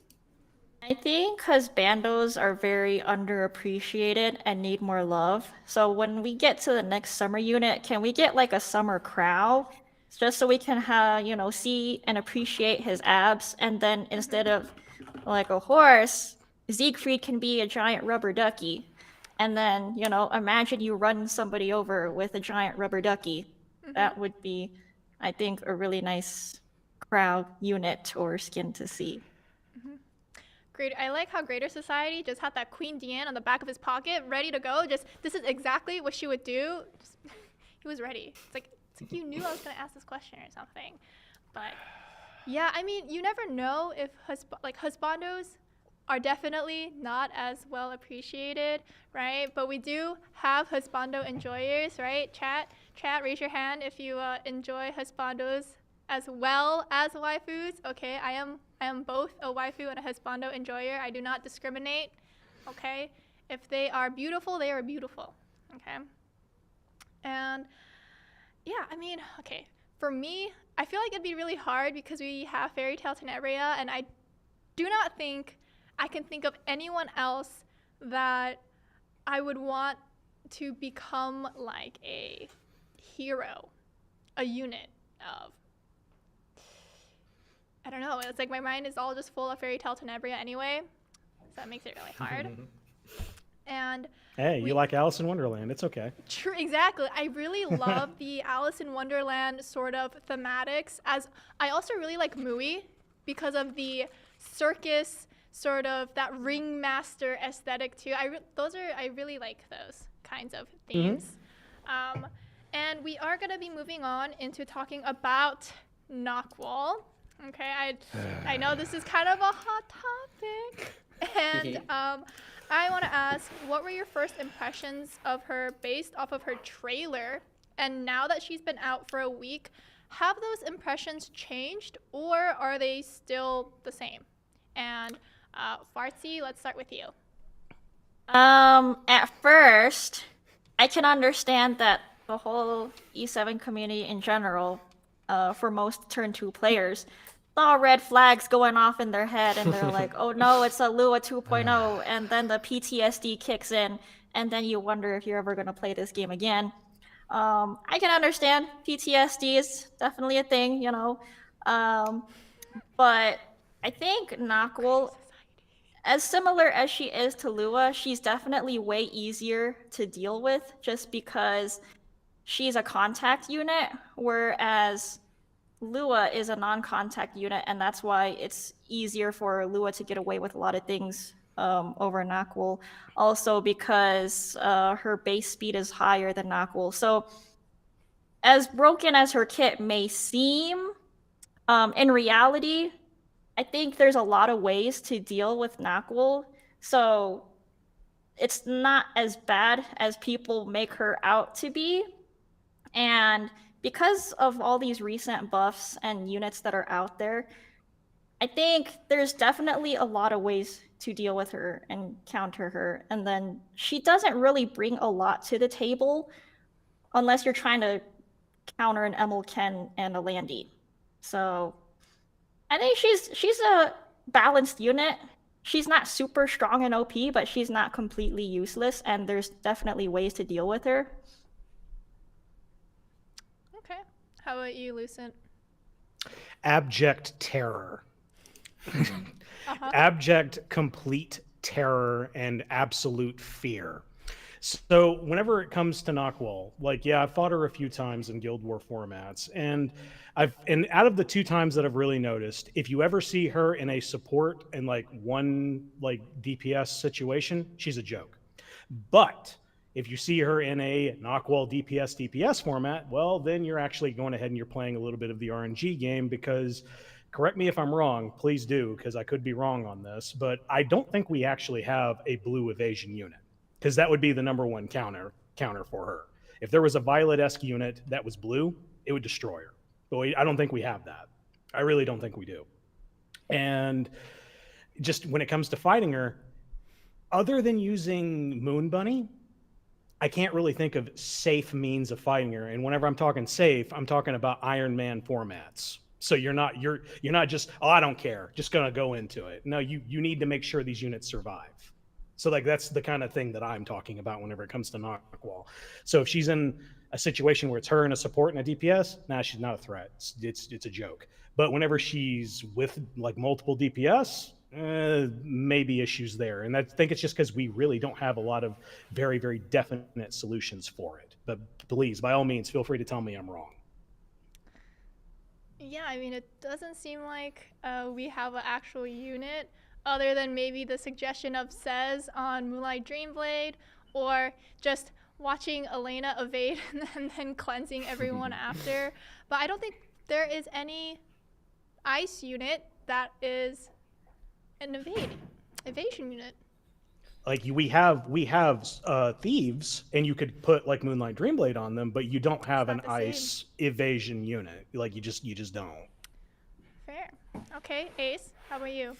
I think because bandos are very underappreciated and need more love. So when we get to the next summer unit, can we get like a summer crow? Just so we can see and appreciate his abs, and then instead of like a horse, Siegfried can be a giant rubber ducky. And then, imagine you run somebody over with a giant rubber ducky. That would be I think, a really nice crowd unit or skin to see. Great. I like how Greater Society just had that Queen Diane on the back of his pocket, ready to go. Just this is exactly what she would do. Just, he was ready. It's like you knew I was gonna ask this question or something. But yeah, I mean, you never know if husbandos are definitely not as well appreciated, right? But we do have husbando enjoyers, right? Chat, raise your hand if you enjoy husbandos as well as waifus. Okay, I am both a waifu and a husbando enjoyer. I do not discriminate. Okay, if they are beautiful, they are beautiful. Okay, and yeah, I mean, okay, for me, I feel like it'd be really hard because we have Fairy Tale Tenebria, and I do not think I can think of anyone else that I would want to become like a hero, a unit of. I don't know. It's like my mind is all just full of Fairy Tale Tenebria anyway, so that makes it really hard. And hey, you like Alice in Wonderland? It's okay. True, exactly. I really love the Alice in Wonderland sort of thematics. As I also really like Mui because of the circus sort of that ringmaster aesthetic too. I really like those kinds of themes. And we are going to be moving on into talking about Nakhwol. Okay, I know this is kind of a hot topic, and I want to ask, what were your first impressions of her based off of her trailer? And now that she's been out for a week, have those impressions changed, or are they still the same? And Fartsy, let's start with you. At first, I can understand that the whole E7 community in general, for most turn 2 players, saw red flags going off in their head, and they're like, oh no, it's a Lua 2.0, and then the PTSD kicks in, and then you wonder if you're ever going to play this game again. I can understand PTSD is definitely a thing, you know, but I think Nakhwol, as similar as she is to Lua, she's definitely way easier to deal with just because she's a contact unit, whereas Lua is a non-contact unit, and that's why it's easier for Lua to get away with a lot of things over Nakhwol. Also because her base speed is higher than Nakhwol. So as broken as her kit may seem, in reality, I think there's a lot of ways to deal with Nakhwol. So it's not as bad as people make her out to be. And because of all these recent buffs and units that are out there, I think there's definitely a lot of ways to deal with her and counter her. And then she doesn't really bring a lot to the table unless you're trying to counter an Emil Ken and a Landy. So I think she's a balanced unit. She's not super strong in OP, but she's not completely useless, and there's definitely ways to deal with her. Okay. How about you, Lucent? Abject terror. Abject, complete terror and absolute fear. So whenever it comes to Nakhwol, like, yeah, I've fought her a few times in Guild War formats, and out of the 2 times that I've really noticed, if you ever see her in a support and like one like DPS situation, she's a joke. But if you see her in a Nakhwol DPS format, well, then you're actually going ahead and you're playing a little bit of the RNG game, because correct me if I'm wrong, please do, because I could be wrong on this, but I don't think we actually have a blue evasion unit, because that would be the #1 counter for her. If there was a Violet-esque unit that was blue, it would destroy her. But I don't think we have that. I really don't think we do. And just when it comes to fighting her, other than using Moon Bunny, I can't really think of safe means of fighting her. And whenever I'm talking safe, I'm talking about Iron Man formats. So you're not just, oh, I don't care, just gonna go into it. No, you need to make sure these units survive. So like that's the kind of thing that I'm talking about whenever it comes to Nakhwol. So if she's in a situation where it's her and a support and a DPS, nah, she's not a threat. It's a joke. But whenever she's with like multiple DPS, maybe issues there. And I think it's just because we really don't have a lot of very, very definite solutions for it. But please, by all means, feel free to tell me I'm wrong. Yeah, I mean, it doesn't seem like we have an actual unit other than maybe the suggestion of Says on Moonlight Dreamblade or just watching Elena evade and then cleansing everyone after. But I don't think there is any ice unit that is an evasion unit. Like we have thieves, and you could put like Moonlight Dreamblade on them, but you don't have an not the same. ice evasion unit. Like you just don't. Fair. Okay, Ace, how about you?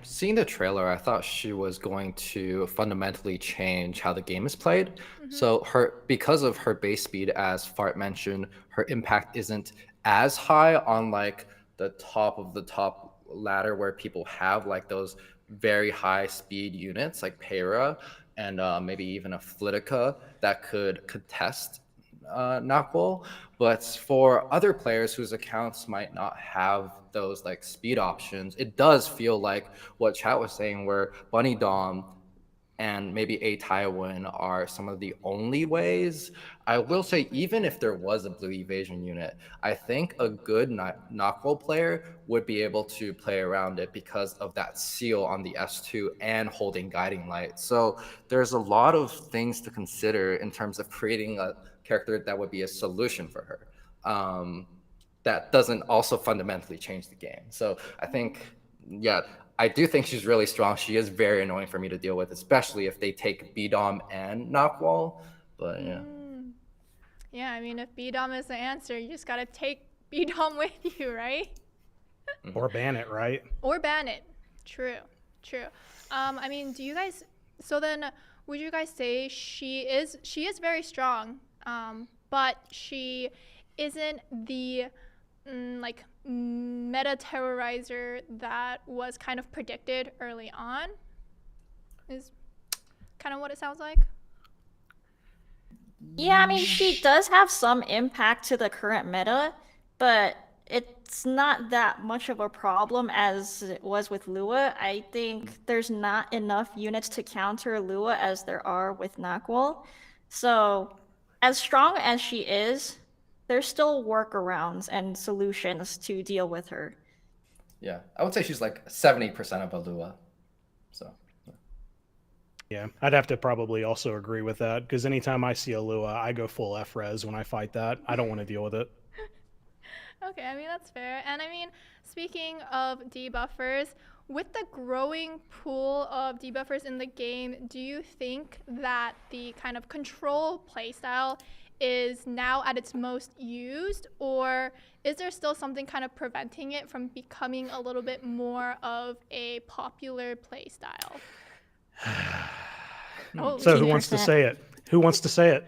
Seeing the trailer, I thought she was going to fundamentally change how the game is played. So because of her base speed, as Fart mentioned, her impact isn't as high on like the top of the top ladder where people have like those very high speed units like Para and maybe even a Flitica that could contest Nakhwol. But for other players whose accounts might not have those like speed options, it does feel like what chat was saying, where Bunny Dom and maybe a Taiwan are some of the only ways. I will say, even if there was a blue evasion unit, I think a good Nakhwol player would be able to play around it because of that seal on the S2 and holding guiding light. So there's a lot of things to consider in terms of creating a character that would be a solution for her. That doesn't also fundamentally change the game. So I think, yeah, I do think she's really strong. She is very annoying for me to deal with, especially if they take BDOM and Nakhwol. But yeah. Yeah, I mean, if BDOM is the answer, you just gotta take BDOM with you, right? Or ban it, right? Or ban it. True. I mean, do you guys? So then, would you guys say she is very strong, but she isn't the like meta terrorizer that was kind of predicted early on? Is kind of what it sounds like. Yeah, I mean, she does have some impact to the current meta, but it's not that much of a problem as it was with Lua. I think there's not enough units to counter Lua as there are with Nakhwol. So, as strong as she is, there's still workarounds and solutions to deal with her. Yeah, I would say she's like 70% of a Lua. So. Yeah, I'd have to probably also agree with that, because anytime I see a Lua, I go full F-res when I fight that. I don't want to deal with it. Okay, I mean, that's fair. And I mean, speaking of debuffers, with the growing pool of debuffers in the game, do you think that the kind of control playstyle is now at its most used, or is there still something kind of preventing it from becoming a little bit more of a popular playstyle? Oh, So who wants to 15%. say it? Who wants to say it?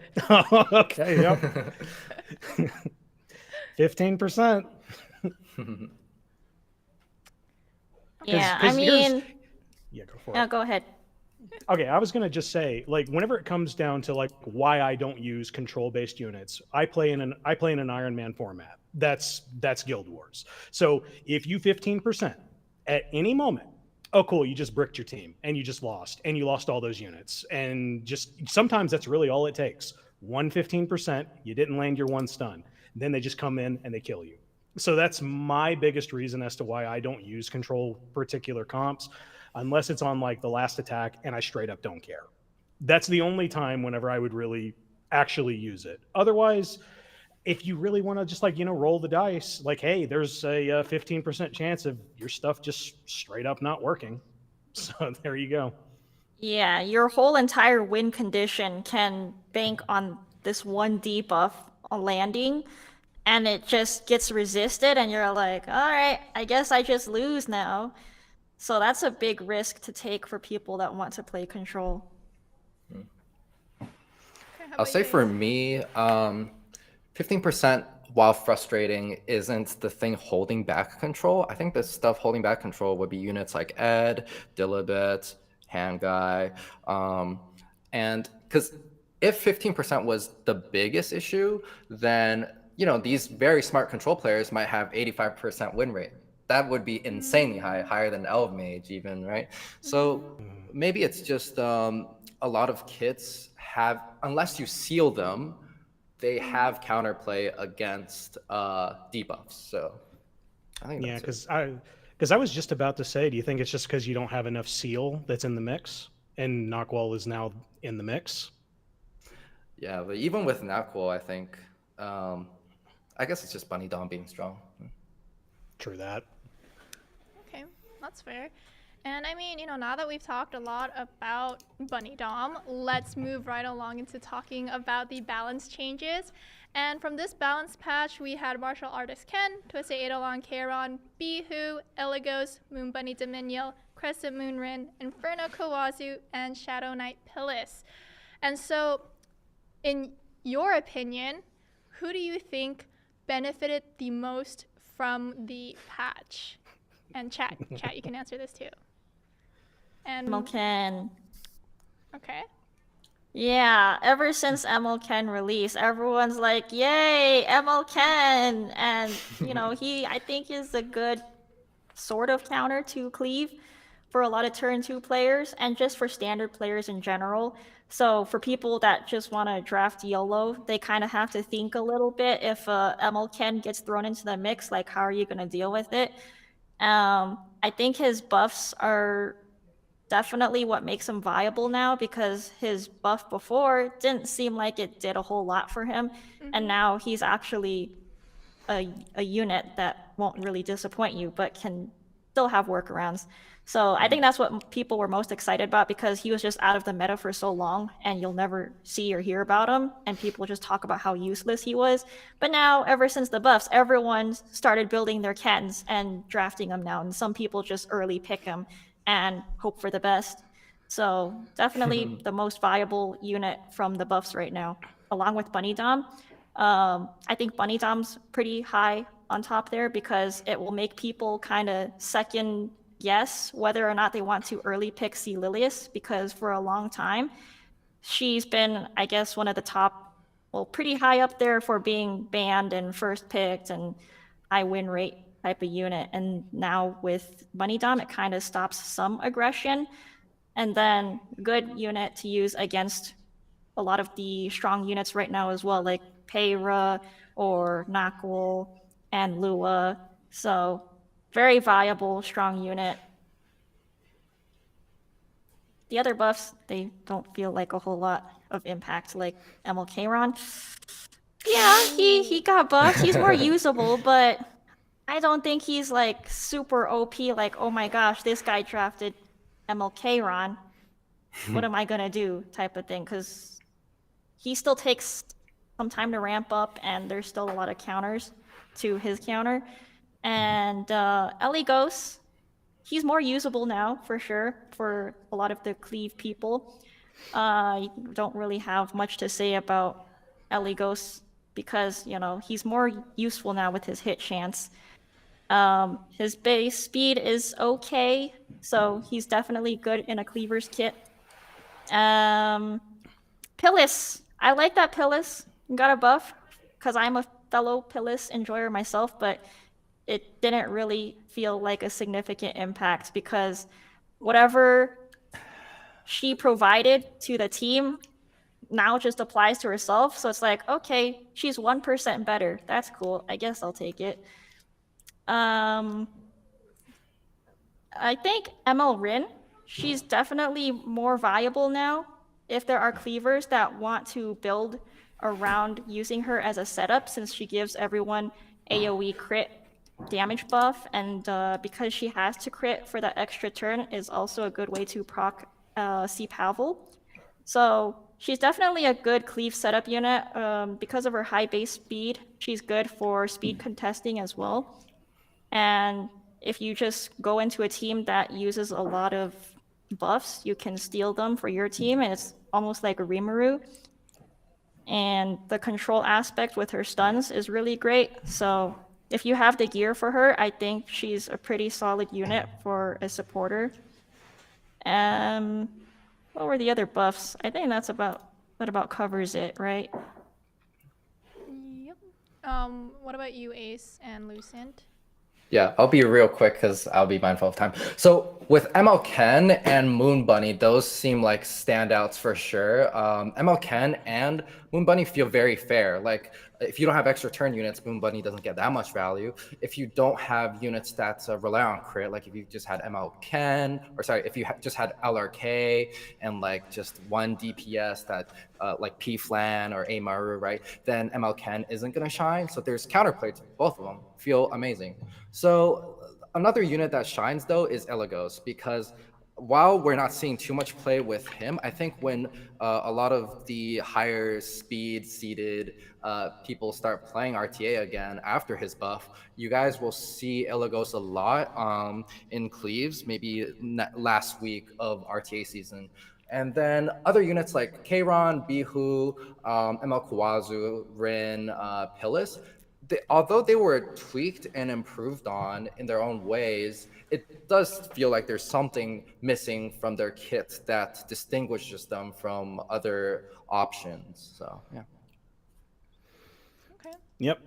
Okay, yep. 15%. Yeah, 'cause I mean, Yeah, go for it. yeah, go ahead. Okay, I was gonna just say, like, whenever it comes down to like why I don't use control-based units, I play in an Iron Man format. That's Guild Wars. So if you 15% at any moment, oh cool, you just bricked your team and you just lost, and you lost all those units, and just sometimes that's really all it takes. 15%, you didn't land your one stun, then they just come in and they kill you. So that's my biggest reason as to why I don't use control particular comps, unless it's on like the last attack and I straight up don't care. That's the only time whenever I would really actually use it. Otherwise, if you really want to just like, roll the dice, like, hey, there's a 15% chance of your stuff just straight up not working. So there you go. Yeah, your whole entire win condition can bank on this one debuff on landing, and it just gets resisted, and you're like, all right, I guess I just lose now. So that's a big risk to take for people that want to play control. Okay, how I'll about say you, for Ace? me, 15%, while frustrating, isn't the thing holding back control. I think the stuff holding back control would be units like Ed, Dilibet, Hand Guy. And because if 15% was the biggest issue, then these very smart control players might have 85% win rate. That would be insanely high, higher than Elf Mage even, right? So maybe it's just a lot of kits have, unless you seal them, they have counterplay against debuffs. So I think Yeah, that's it. because I was just about to say, do you think it's just because you don't have enough seal that's in the mix, and Nakhwol is now in the mix? Yeah, but even with Nakhwol, I think, I guess it's just Bunny Dom being strong. True that. Okay, that's fair. And I mean, now that we've talked a lot about Bunny Dom, let's move right along into talking about the balance changes. And from this balance patch, we had Martial Artist Ken, Twisted Eidolon Kairon, Bihu, Eligos, Moon Bunny Dominion, Crescent Moon Rin, Inferno Kawazu, and Shadow Knight Pilis. And so, in your opinion, who do you think benefited the most from the patch? And chat, you can answer this too. And MLK. okay. Yeah, ever since MLK release, everyone's like, "Yay, MLK!" And I think is a good sort of counter to Cleave for a lot of turn 2 players and just for standard players in general. So for people that just want to draft YOLO, they kind of have to think a little bit. If MLK gets thrown into the mix, like how are you going to deal with it? I think his buffs are definitely what makes him viable now, because his buff before didn't seem like it did a whole lot for him, and now he's actually a unit that won't really disappoint you but can still have workarounds. So I think that's what people were most excited about, because he was just out of the meta for so long and you'll never see or hear about him, and people just talk about how useless he was. But now, ever since the buffs, everyone started building their Kens and drafting him now, and some people just early pick him and hope for the best. So definitely the most viable unit from the buffs right now, along with Bunny Dom. I think Bunny Dom's pretty high on top there, because it will make people kind of second guess whether or not they want to early pick C. Lilias, because for a long time, she's been, I guess, one of the top, well, pretty high up there for being banned and first picked and high win rate type of unit. And now with Bunny Dom, it kind of stops some aggression. And then good unit to use against a lot of the strong units right now as well, like Peyra or Nakhwol and Lua. So very viable, strong unit. The other buffs, they don't feel like a whole lot of impact, like MLK. Yeah, he got buffed. He's more usable, but I don't think he's like super OP, like, oh my gosh, this guy drafted MLK. What am I gonna do type of thing, because he still takes some time to ramp up and there's still a lot of counters to his counter. And Eligos, he's more usable now for sure for a lot of the Cleave people. You don't really have much to say about Eligos, because he's more useful now with his hit chance. His base speed is okay, so he's definitely good in a Cleaver's kit. Pilis, I like that Pilis got a buff, because I'm a fellow Pilis enjoyer myself, but it didn't really feel like a significant impact, because whatever she provided to the team now just applies to herself. So it's like, okay, she's 1% better. That's cool. I guess I'll take it. I think ML Rin, she's definitely more viable now if there are cleavers that want to build around using her as a setup, since she gives everyone AoE crit damage buff, and because she has to crit for that extra turn is also a good way to proc C. Pavel. So she's definitely a good cleave setup unit. Because of her high base speed, she's good for speed contesting as well. And if you just go into a team that uses a lot of buffs, you can steal them for your team, and it's almost like a Rimuru. And the control aspect with her stuns is really great. So if you have the gear for her, I think she's a pretty solid unit for a supporter. What were the other buffs? I think that about covers it, right? Yep. What about you, Ace and Lucent? Yeah, I'll be real quick because I'll be mindful of time. So with ML Ken and Moon Bunny, those seem like standouts for sure. ML Ken and Moon Bunny feel very fair. Like if you don't have extra turn units, Moon Bunny doesn't get that much value. If you don't have units that rely on crit, like if you just had ML Ken, or sorry, if you just had LRK and like just one DPS that like P Flan or A Maru, right? Then ML Ken isn't gonna shine. So there's counterplay to both of them. Feel amazing. So another unit that shines though is Elagos, because while we're not seeing too much play with him, I think when a lot of the higher speed seeded people start playing RTA again after his buff, you guys will see Elagos a lot in Cleaves, maybe last week of RTA season. And then other units like Kayron, Bihu, ML Kawazu, Rin, Pillis, although they were tweaked and improved on in their own ways, it does feel like there's something missing from their kit that distinguishes them from other options. So yeah. Okay. Yep.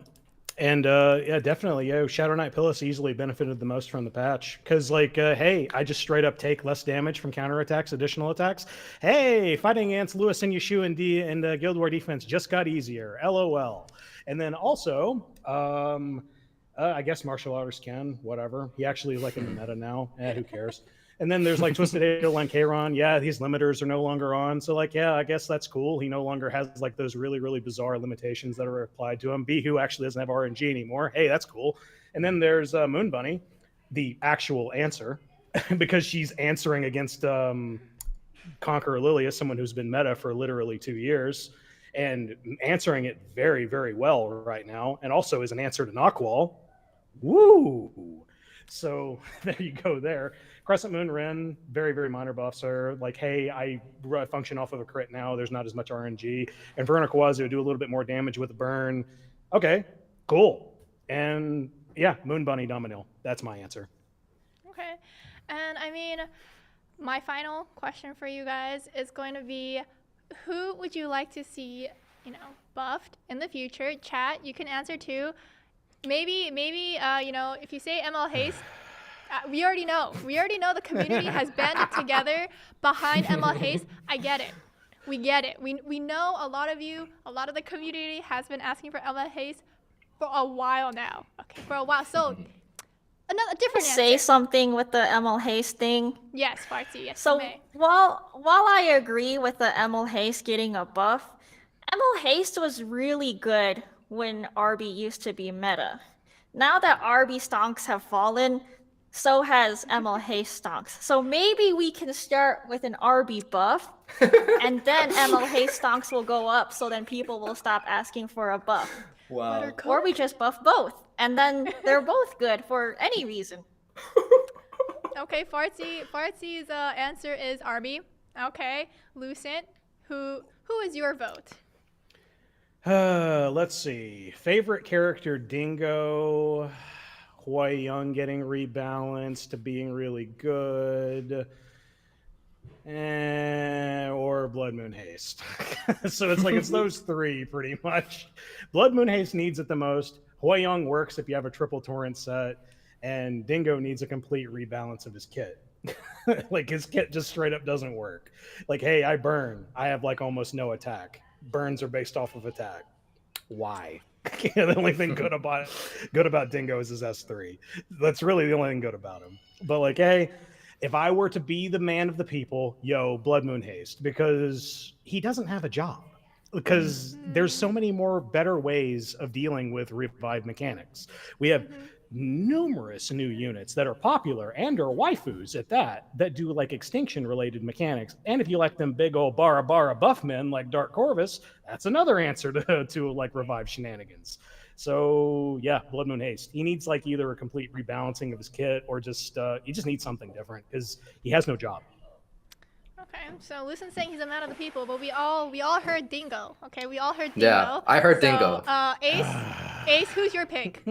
And yeah, definitely. Yeah, Shadow Knight Pillis easily benefited the most from the patch. Because, like, hey, I just straight up take less damage from counterattacks, additional attacks. Hey, fighting against Lewis and Yeshu and Guild War defense just got easier. LOL. And then also, I guess martial artists can, whatever. He actually is like in the meta now. Who cares? And then there's like Twisted Eagle and Kayron. Yeah, these limiters are no longer on. So like, yeah, I guess that's cool. He no longer has like those really, really bizarre limitations that are applied to him. Bihu actually doesn't have RNG anymore. Hey, that's cool. And then there's Moon Bunny, the actual answer, because she's answering against Conqueror Lilias, someone who's been meta for literally 2 years, and answering it very, very well right now. And also is an answer to Nakhwol. Woo! So there you go there. Crescent Moon Ren, very, very minor buffs are like, hey, I function off of a crit now. There's not as much RNG. And Verona Kawazu do a little bit more damage with a burn. Okay, cool. And yeah, Moon Bunny Dominil. That's my answer. Okay. And I mean, my final question for you guys is going to be, who would you like to see, buffed in the future? Chat, you can answer too. Maybe, if you say ML Haste, we already know. We already know the community has banded together behind ML Haste. I get it. We get it. We know a lot of the community has been asking for ML Haste for a while now. Okay, for a while. So, a different answer. Say something with the ML Haste thing. Yes, Farty, yes, So you may. while I agree with the ML Haste getting a buff, ML Haste was really good when RB used to be meta. Now that RB stonks have fallen, so has ML Haste stonks. So maybe we can start with an RB buff, and then ML Haste stonks will go up, so then people will stop asking for a buff. Wow. Or we just buff both, and then they're both good for any reason. Okay, Farty's answer is RB. Okay, Lucent, who is your vote? Let's see. Favorite character, Dingo. Hoi Young getting rebalanced to being really good. Or Blood Moon Haste. So it's those three pretty much. Blood Moon Haste needs it the most. Hoi Young works if you have a triple torrent set. And Dingo needs a complete rebalance of his kit. Like his kit just straight up doesn't work. Like, hey, I burn. I have like almost no attack. Burns are based off of attack. Why? The only thing good about Dingo is his S3. That's really the only thing good about him. But like, hey, if I were to be the man of the people, Blood Moon Haste, because he doesn't have a job. Because there's so many more better ways of dealing with revive mechanics. We have numerous new units that are popular and are waifus at that do like extinction related mechanics. And if you like them big old bara buff men like Dark Corvus, that's another answer to like revive shenanigans. So yeah, Blood Moon Haste. He needs like either a complete rebalancing of his kit or just he just needs something different because he has no job. Okay, so Lucen's saying he's a man of the people, but we all heard Dingo. Okay, we all heard Dingo. Yeah, I heard so, Dingo. Ace, who's your pick?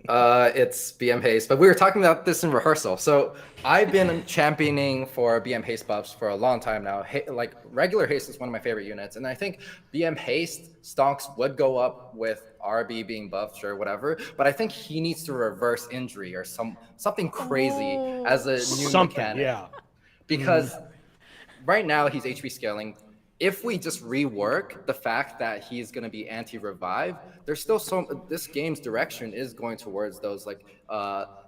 It's BM Haste, but we were talking about this in rehearsal. So I've been championing for BM Haste buffs for a long time now. Like regular Haste is one of my favorite units, and I think BM Haste stonks would go up with RB being buffed or whatever. But I think he needs to reverse injury or something crazy as a new mechanic. Yeah. Because right now he's HP scaling. If we just rework the fact that he's going to be anti-revive, there's still this game's direction is going towards those like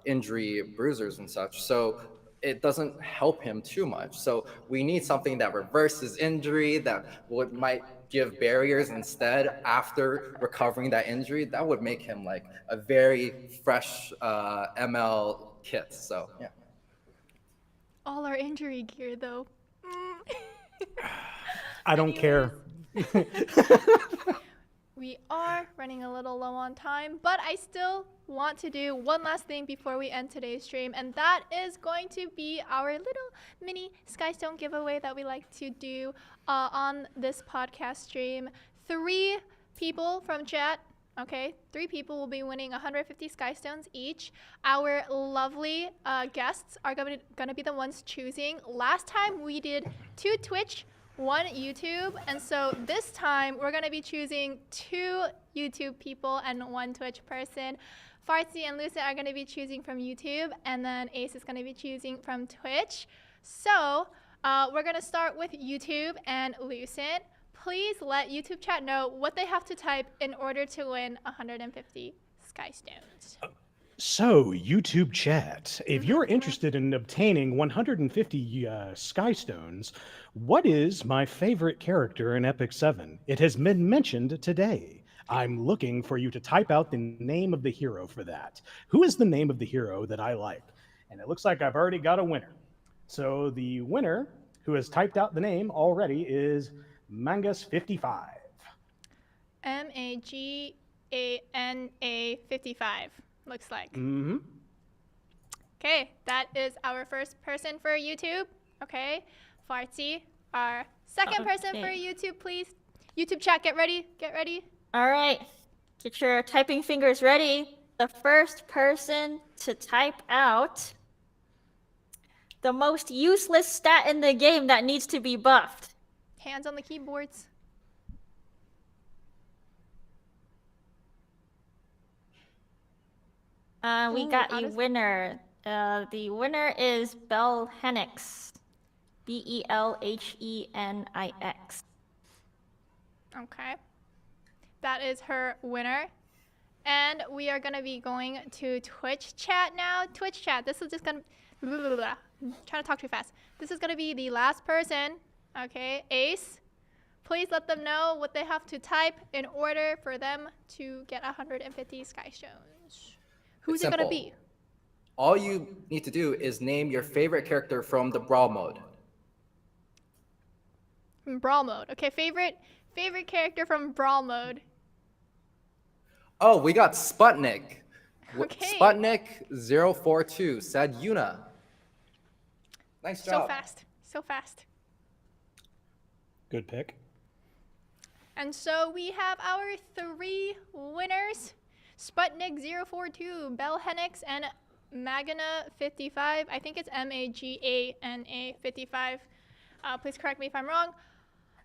injury bruisers and such. So it doesn't help him too much. So we need something that reverses injury, that might give barriers instead after recovering that injury. That would make him like a very fresh ML kit. So yeah. All our injury gear, though. I don't care. We are running a little low on time, but I still want to do one last thing before we end today's stream, and that is going to be our little mini Skystone giveaway that we like to do on this podcast stream. 3 people from chat, okay, 3 people will be winning 150 Skystones each. Our lovely guests are going to be the ones choosing. Last time we did 2 Twitch, 1 YouTube, and so this time we're going to be choosing 2 YouTube people and 1 Twitch person. Fartsy and Lucent are going to be choosing from YouTube, and then Ace is going to be choosing from Twitch. So we're going to start with YouTube and Lucent. Please let YouTube chat know what they have to type in order to win 150 Skystones. So, YouTube chat, if you're interested in obtaining 150 Skystones, what is my favorite character in Epic 7? It has been mentioned today. I'm looking for you to type out the name of the hero for that. Who is the name of the hero that I like? And it looks like I've already got a winner. So the winner who has typed out the name already is Mangas55. MAGANA 55. Looks like. Mm-hmm. Okay, that is our first person for YouTube. Okay, Fartsy, our second person for YouTube, please. YouTube chat, get ready, get ready. All right, get your typing fingers ready. The first person to type out the most useless stat in the game that needs to be buffed. Hands on the keyboards. We got a winner. The winner is Belhenix. Belhenix. Okay. That is her winner. And we are going to be going to Twitch chat now. Twitch chat, this is just going to... I'm trying to talk too fast. This is going to be the last person. Okay, Ace. Please let them know what they have to type in order for them to get 150 Skystones. Who's it gonna be? All you need to do is name your favorite character from the Brawl mode. From Brawl mode. Okay, favorite character from Brawl mode. Oh, we got Sputnik. Okay. Sputnik042 said Yuna. Nice job. So fast. Good pick. And so we have our 3 winners. Sputnik042, Belhenix, and Magana55. I think it's MAGANA55. Please correct me if I'm wrong.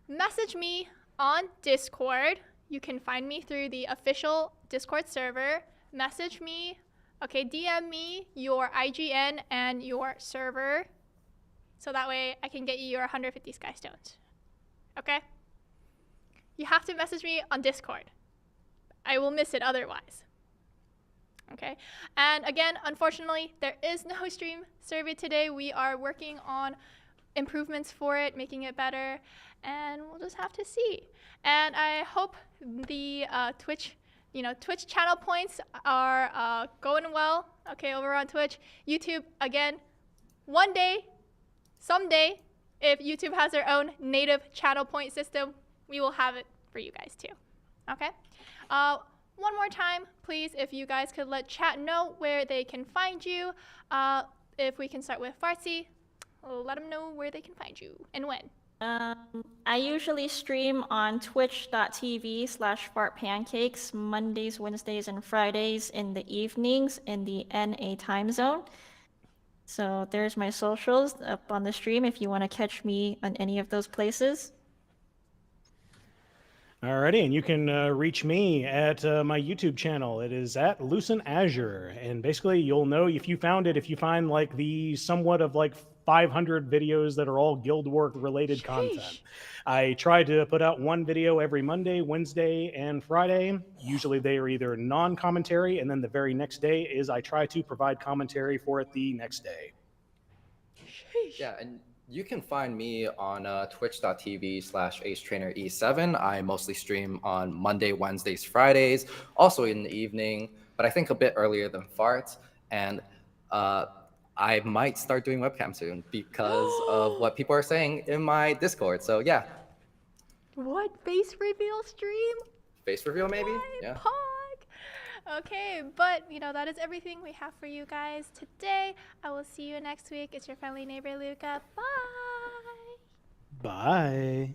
Message me on Discord. You can find me through the official Discord server. Message me. Okay, DM me your IGN and your server. So that way I can get you your 150 Skystones. Okay? You have to message me on Discord. I will miss it otherwise. Okay, and again, unfortunately, there is no stream survey today. We are working on improvements for it, making it better, and we'll just have to see. And I hope the Twitch channel points are going well. Okay, over on Twitch, YouTube again. One day, someday, if YouTube has their own native channel point system, we will have it for you guys too. Okay. One more time, please, if you guys could let chat know where they can find you. If we can start with Fartsy, let them know where they can find you and when. I usually stream on twitch.tv/FartPancakes Mondays, Wednesdays, and Fridays in the evenings in the NA time zone. So there's my socials up on the stream if you want to catch me on any of those places. Alrighty, and you can reach me at my YouTube channel. It is at Lucent Azure, and basically you'll know if you found it if you find like the somewhat of like 500 videos that are all Guild War related content. I try to put out one video every Monday, Wednesday, and Friday. Usually they are either non-commentary, and then the very next day is I try to provide commentary for it the next day. Yeah, and you can find me on twitch.tv/AceTrainerE7. I mostly stream on Monday, Wednesdays, Fridays, also in the evening, but I think a bit earlier than Fart. And I might start doing webcam soon because of what people are saying in my Discord. So yeah. What? Face reveal stream? Face reveal maybe? What? Yeah. Pog. Okay, but that is everything we have for you guys today. I will see you next week. It's your friendly neighbor Luka. Bye. Bye.